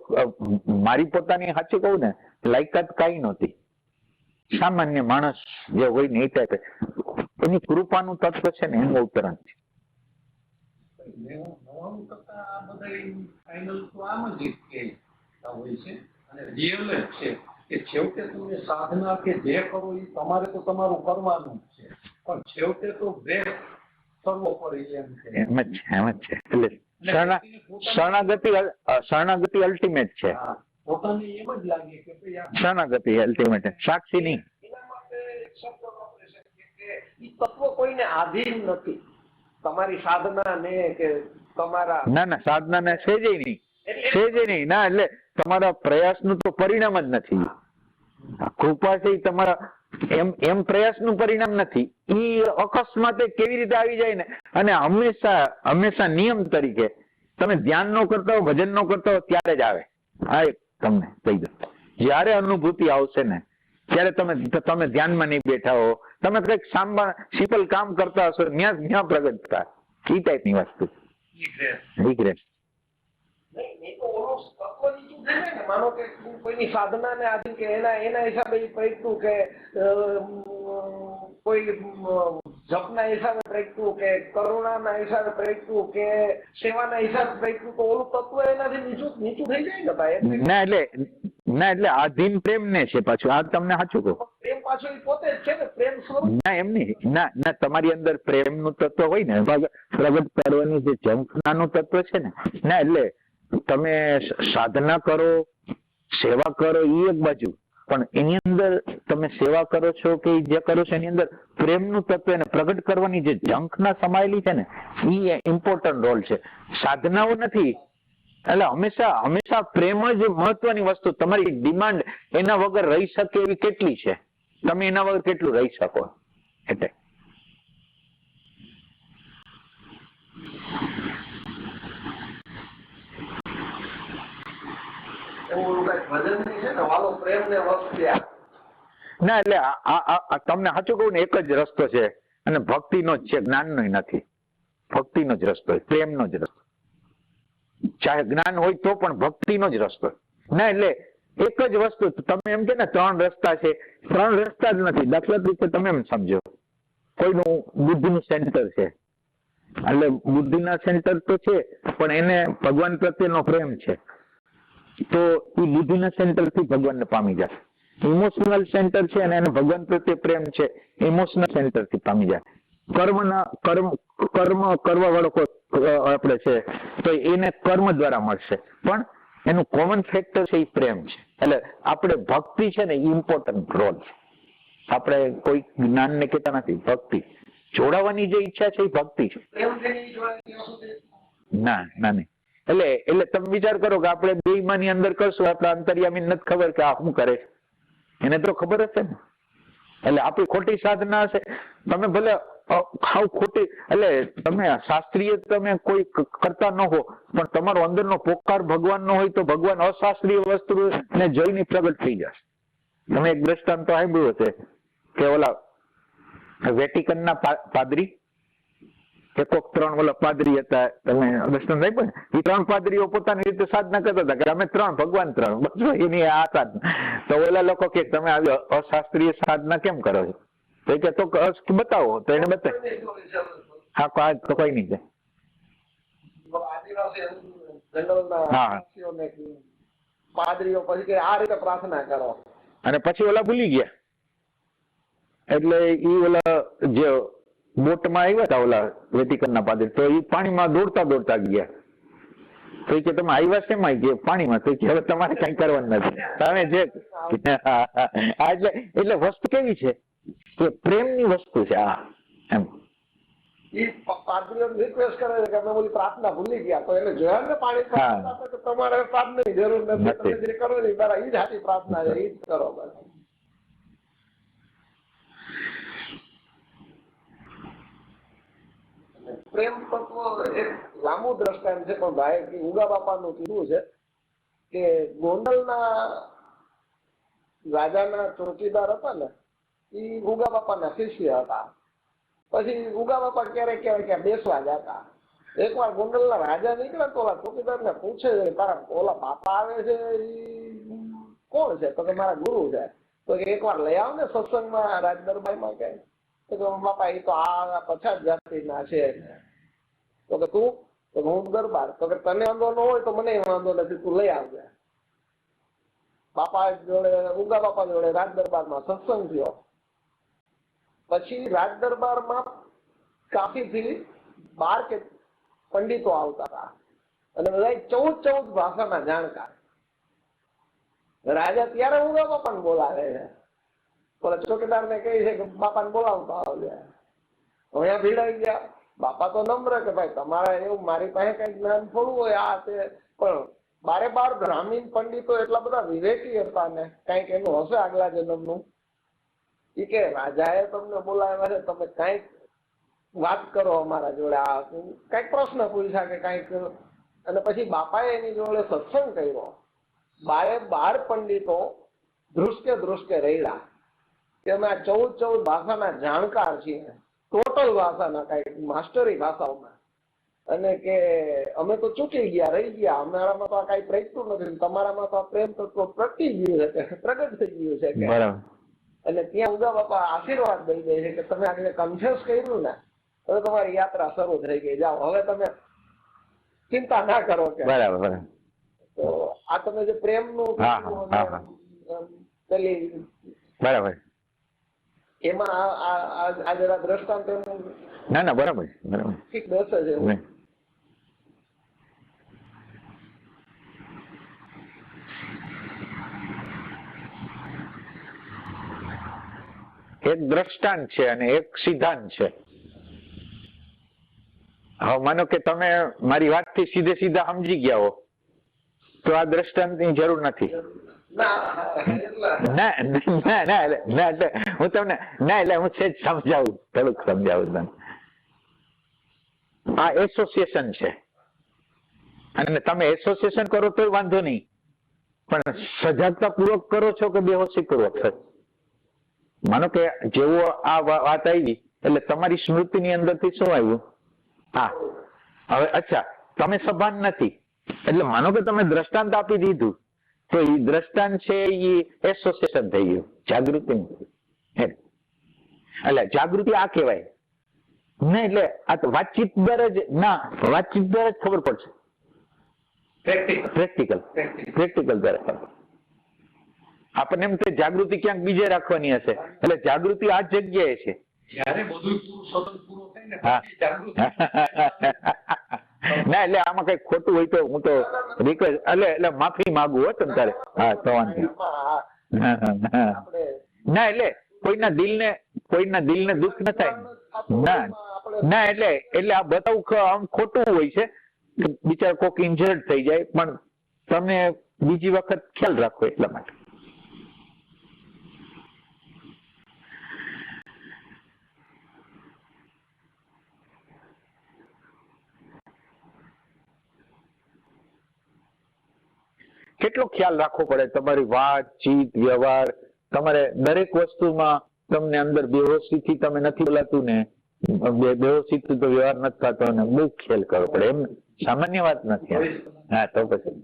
મારી પોતાની સાચું કહું ને, લાયકાત કઈ નહોતી. સામાન્ય માણસ જે હોય ને એ ટાઈપે એની કૃપાનું તત્વ છે ને એનું અવતરણ છે. છેવટે તમે સાધના કે જે કરો એ તમારે તો તમારું કરવાનું છે, પણ છેવટે તો વેર કરવો પડે એમ છે. એમ જ છે. એટલે શરણાગતિ અલ્ટિમેટ છે. પોતાને એમ જ લાગે કે ભાઈ આ શરણાગતિ અલ્ટિમેટ, સાક્ષી નહીં. એના માટે એક શબ્દ વાપરી શકીએ કે ઈ તત્વ કોઈને આધીન નથી. તમારી સાધના ને કે તમારા ના સાધના ને સેજે નહીં ના, એટલે તમારા પ્રયાસનું તો પરિણામ જ નથી. કૃપા છે તમારા એમ પ્રયાસનું પરિણામ નથી. ઈ અકસ્માતે કેવી રીતે આવી જાય ને, અને હંમેશા નિયમ તરીકે તમે ધ્યાન નો કરતા હો, ભજન નો કરતા હો ત્યારે જ આવે. હા, એક તમને કહી દો, જયારે અનુભૂતિ આવશે ને ત્યારે તમે ધ્યાનમાં નહીં બેઠા હો, તમે કંઈક સિમ્પલ કામ કરતા હશો, ત્યાં પ્રગટ થાય. એ ટાઈપની વસ્તુ રિગ્રેટ. માનો કે કોઈની સાધના ને આધીન કે એના હિસાબે પ્રયત્ન કે કોઈ જપના હિસાબે પ્રયત્ન કે કરુણાના હિસાબે પ્રયત્ન કે સેવાના હિસાબે પ્રયત્ન, તો ઓલું તત્વ એનાથી નીચું થઈ જાય ને ભાઈ. ના એટલે આધીન પ્રેમ ને છે પાછું. આ તમને સાચું કહું, પ્રેમ પાછો એ પોતે જ છે ને, પ્રેમ સ્વરૂપ. ના એમ નહીં, ના તમારી અંદર પ્રેમ નું તત્વ હોય ને, પ્રગટ કરવાની જે ઝંખનાનું તત્વ છે ને, ના એટલે તમે સાધના કરો, સેવા કરો, એ એક બાજુ, પણ એની અંદર તમે સેવા કરો છો કે જે કરો છો એની અંદર પ્રેમનું તત્વ એને પ્રગટ કરવાની જે ઝંખના સમાયેલી છે ને, એ ઇમ્પોર્ટન્ટ રોલ છે. સાધનાઓ નથી. એટલે હંમેશા પ્રેમ જ મહત્વની વસ્તુ. તમારી ડિમાન્ડ એના વગર રહી શકે એવી કેટલી છે, તમે એના વગર કેટલું રહી શકો. એટલે ના એટલે તમને સાચું કહું ને, એક જ રસ્તો છે, અને ભક્તિનો જ છે, જ્ઞાનનો નથી. ભક્તિનો જ રસ્તો, પ્રેમનો જ રસ્તો. ચાહે જ્ઞાન હોય તો પણ ભક્તિનો જ રસ્તો. ના એટલે એક જ વસ્તુ. તમે એમ કે ને 3 રસ્તા છે, 3 રસ્તા જ નથી. દાખલા તરીકે તમે એમ સમજો, કોઈનું બુદ્ધિનું સેન્ટર છે, એટલે બુદ્ધિના સેન્ટર તો છે, પણ એને ભગવાન પ્રત્યેનો પ્રેમ છે, તો એ બુદ્ધિના સેન્ટર થી ભગવાનને પામી જાય. ઇમોશનલ સેન્ટર છે અને એને ભગવાન પ્રત્યે પ્રેમ છે, ઇમોશનલ સેન્ટર થી પામી જાય. કર્મ કરવા વાળો આપણે છે તો એને કર્મ દ્વારા મળશે, પણ એનું કોમન ફેક્ટર છે એ પ્રેમ છે. એટલે આપણે ભક્તિ છે ને એ ઇમ્પોર્ટન્ટ રોલ છે. આપણે કોઈ જ્ઞાન ને કહેતા નથી, ભક્તિ જોડાવાની જે ઈચ્છા છે એ ભક્તિ છે. ના નહીં. એટલે તમે વિચાર કરો કે આપણે બેઈમાની અંદર કરશું, આપણે અંતર્યામી નથી ખબર કે આ શું કરે છે, એને તો ખબર હશે ને. એટલે આપણી ખોટી સાધના હશે. તમે ભલે ખાવ ખોટી, એટલે તમે શાસ્ત્રીય તમે કોઈ કરતા ન હો, પણ તમારો અંદરનો પોકાર ભગવાન નો હોય તો ભગવાન અશાસ્ત્રીય વસ્તુ ને જોઈને પ્રગટ થઈ જશે. તમે એક દ્રષ્ટાંત તો સાંભળ્યું હશે કે ઓલા વેટિકનના પાદરી, એક 3 ઓલા પાદરી હતા, તમે દ્રષ્ટાંત આપ્યું ને, એ 3 પાદરીઓ પોતાની રીતે સાધના કરતા હતા કે અમે 3 ભગવાન 3, બસ એની આ સાધના. તો ઓલા લોકો કે તમે આવી અશાસ્ત્રીય સાધના કેમ કરો છો? તો કે તો બતાવો. તો એને બતાવે. હા, તો કઈ નહીં છે. હા, પાદરીઓ પછી આ રીતે પ્રાર્થના કરો, અને પછી ઓલા ભૂલી ગયા. એટલે ઈ ઓલા જે બોટમાં આવ્યા હતા ઓલા વેટિકનના પાદરી, તો એ પાણીમાં દોડતા ગયા. તો કે તમે આવ્યા શેમાં? કે પાણીમાં. તો કે હવે તમારે કઈ કરવાનું નથી, તમે જે એટલે વસ્તુ કેવી છે કે પ્રેમની વસ્તુ છે. આ એમ રિક્વેસ્ટ કરે છે કે અમે બોલી પ્રાર્થના ભૂલી ગયા, તો એને જોયા ને પાણી તમારે પ્રાર્થનાની જરૂર નથી, તમે જે કરો ને બરાબર, એ જ સાચી પ્રાર્થના છે, એ જ કરો. પ્રેમ તત્વ એક લાંબુ દ્રષ્ટાંત છે, પણ ભાઈ ઉગા બાપાનું કીધું છે કે ગોંડલના રાજાના ચોકીદાર હતા ને, એ ઉગા બાપાના શિષ્ય હતા. પછી ઉગા બાપા ક્યારેક બેસવા જતા. એકવાર ગોંડલના રાજા નીકળ્યા તો ઓલા ચોકીદાર ને પૂછે તારા ઓલા બાપા આવે છે એ કોણ છે? તો કે મારા ગુરુ છે. તો એકવાર લઈ આવ ને સત્સંગમાં, રાજ દરબારમાં. કે બાપા એ તો આ પછાત જાતિના છે. તો કે તું? તો હું દરબાર. તો કે તને વાંધો ન હોય તો મને વાંધો નથી, તું લઈ આવજે. બાપા જોડે, ઉગા બાપા જોડે રાજ દરબારમાં સત્સંગ થયો. પછી રાજ દરબારમાં કાફીથી 12 કે પંડિતો આવતા હતા. અને બધા 14 ભાષાના જાણકાર. રાજા ત્યારે ઉગા બાપાને બોલાવે છે, બોલે ચોકીદાર ને કહે છે કે બાપાને બોલાવતા આવજે. અહીંયા ભીડાઈ ગયા. બાપા તો નમ્ર કે ભાઈ તમારે એવું મારી પાસે કઈ જ્ઞાન થોડું હોય આ તે, પણ 12 બ્રાહ્મીણ પંડિતો એટલા બધા વિવેકી હતા ને કઈક એનું હશે આગલા જન્મનું. એ કે રાજાએ તમને બોલાવ્યા છે, તમે કઈક વાત કરો અમારા જોડે, આ કઈક પ્રશ્ન પૂછ્યા કે કઈક. અને પછી બાપાએ એની જોડે સત્સંગ કર્યો. 12 પંડિતો ધ્રુસકે રહ્યા કે અમે આ 14 ભાષાના જાણકાર છીએ, ટોટલ ભાષાના કઈક માસ્ટરી ભાષાઓમાં, અને કે અમે તો ચૂકી ગયા, રહી ગયા, અમારામાં તો આ કઈ પ્રગટ્યું નથી, તમારામાં તો આ પ્રેમ તત્વ પ્રગટી ગયું છે, પ્રગટ થઈ ગયું છે કે. અને ત્યાં ઉગા બાપા આશીર્વાદ દઈ દે છે કે તમે આગળ કન્ફ્યુઝ કર્યું ને, હવે તમારી યાત્રા શરૂ થઈ ગઈ, જાઓ હવે તમે ચિંતા ના કરો કે. બરાબર. તો આ તમે જે પ્રેમનું પેલી બરાબર એમાં આ જરા દ્રષ્ટાંત ના બરાબર ઠીક બેસે છે. એક દ્રષ્ટાંત છે અને એક સિદ્ધાંત છે. હવે માનો કે તમે મારી વાતથી સીધા સમજી ગયા હો તો આ દ્રષ્ટાંતની જરૂર નથી. હું તમને હું સેજ સમજાવું, થોડુંક સમજાવું તમને. આ એસોસિએશન છે અને તમે એસોસિએશન કરો તો વાંધો નહીં, પણ સજાગતા પૂર્વક કરો છો કે બેહોશી પૂર્વક? માનો કે જેવો આ વાત આવી એટલે તમારી સ્મૃતિની અંદરથી શું આવ્યું? હા, હવે અચ્છા તમે સભાન નથી એટલે માનો કે તમે દ્રષ્ટાંત આપી દીધું તો એ દ્રષ્ટાંત છે એ એસોસિએશન થઈ ગયું, જાગૃતિ નથી. એટલે જાગૃતિ આ કહેવાય ને. એટલે આ તો વાતચીત દ્વારા જ ખબર પડશે. પ્રેક્ટિકલ દ્વારા આપણને એમ કે જાગૃતિ ક્યાંક બીજે રાખવાની હશે, એટલે જાગૃતિ આ જગ્યાએ છે. ના એટલે આમાં કઈ ખોટું હોય તો હું તો રિક્વેસ્ટ એટલે માફી માંગુ હો તમ તારે. હા તો ના એટલે કોઈના દિલને દુઃખ ન થાય. ના એટલે આ બતાવું આમ ખોટું હોય છે કે બિચારા કોક ઇન્જર્ડ થઈ જાય, પણ તમે બીજી વખત ખ્યાલ રાખો એટલા માટે. કેટલો ખ્યાલ રાખવો પડે તમારી વાતચીત, વ્યવહાર, તમારે દરેક વસ્તુમાં તમને અંદર બેહોશીથી તમે નથી બોલાતું ને, બેહોશીથી તો વ્યવહાર નથી થતો ને, બહુ ખ્યાલ કરવો પડે. એમ સામાન્ય વાત નથી. હા તો પછી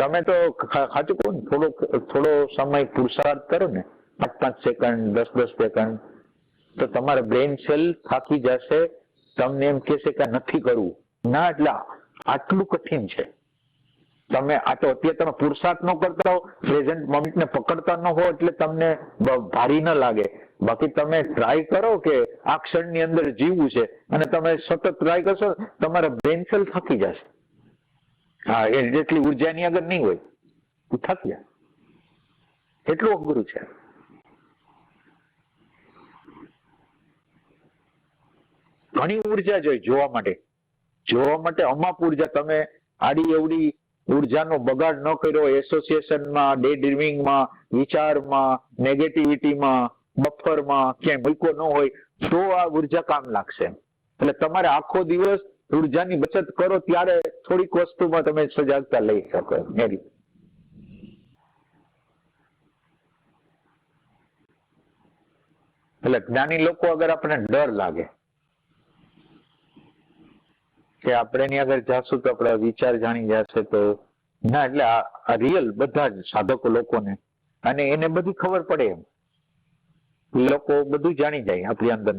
તમે તો સાચું કહો ને, થોડો સમય પુરુષાર્થ કરો ને, 5 સેકન્ડ 10 સેકન્ડ, તો તમારા બ્રેન સેલ થાકી જશે. તમને એમ કહેશે કે નથી કરવું ના, એટલે આટલું કઠિન છે. તમે આ તો અત્યારે તમે પુરુષાર્થ ન કરતા હો, પ્રેઝન્ટ મોમેન્ટ ને પકડતા ન હો એટલે તમને ભારી ન લાગે. બાકી તમે ટ્રાય કરો કે આ ક્ષણની અંદર જીવવું છે અને તમે સતત ટ્રાય કરશો, તમારા બ્રેન સેલ થાકી જશે. હા, એ જેટલી ઉર્જાની આગળ નહીં હોય થાકી જાય. એટલું અઘરું છે. ઘણી ઉર્જા જોઈએ જોવા માટે અમાપ ઉર્જા. તમે આડી એવડી ઉર્જાનો બગાડ ન કર્યો એસોસિએશનમાં, ડે ડ્રીમિંગમાં, વિચારમાં, નેગેટિવિટીમાં, બફરમાં ક્યાંય મૂકો ન હોય તો આ ઉર્જા કામ લાગશે. એટલે તમારે આખો દિવસ ઉર્જાની બચત કરો ત્યારે થોડીક વસ્તુમાં તમે સજાગતા લઈ શકો. એટલે જ્ઞાની લોકો અગર આપણને ડર લાગે કે આપણે એની આગળ જાશું તો આપણા વિચાર જાણી જશે તો ના, એટલે આ રિયલ બધા જ સાધકો લોકોને, અને એને બધી ખબર પડે એમ, લોકો બધું જાણી જાય આપણી અંદર.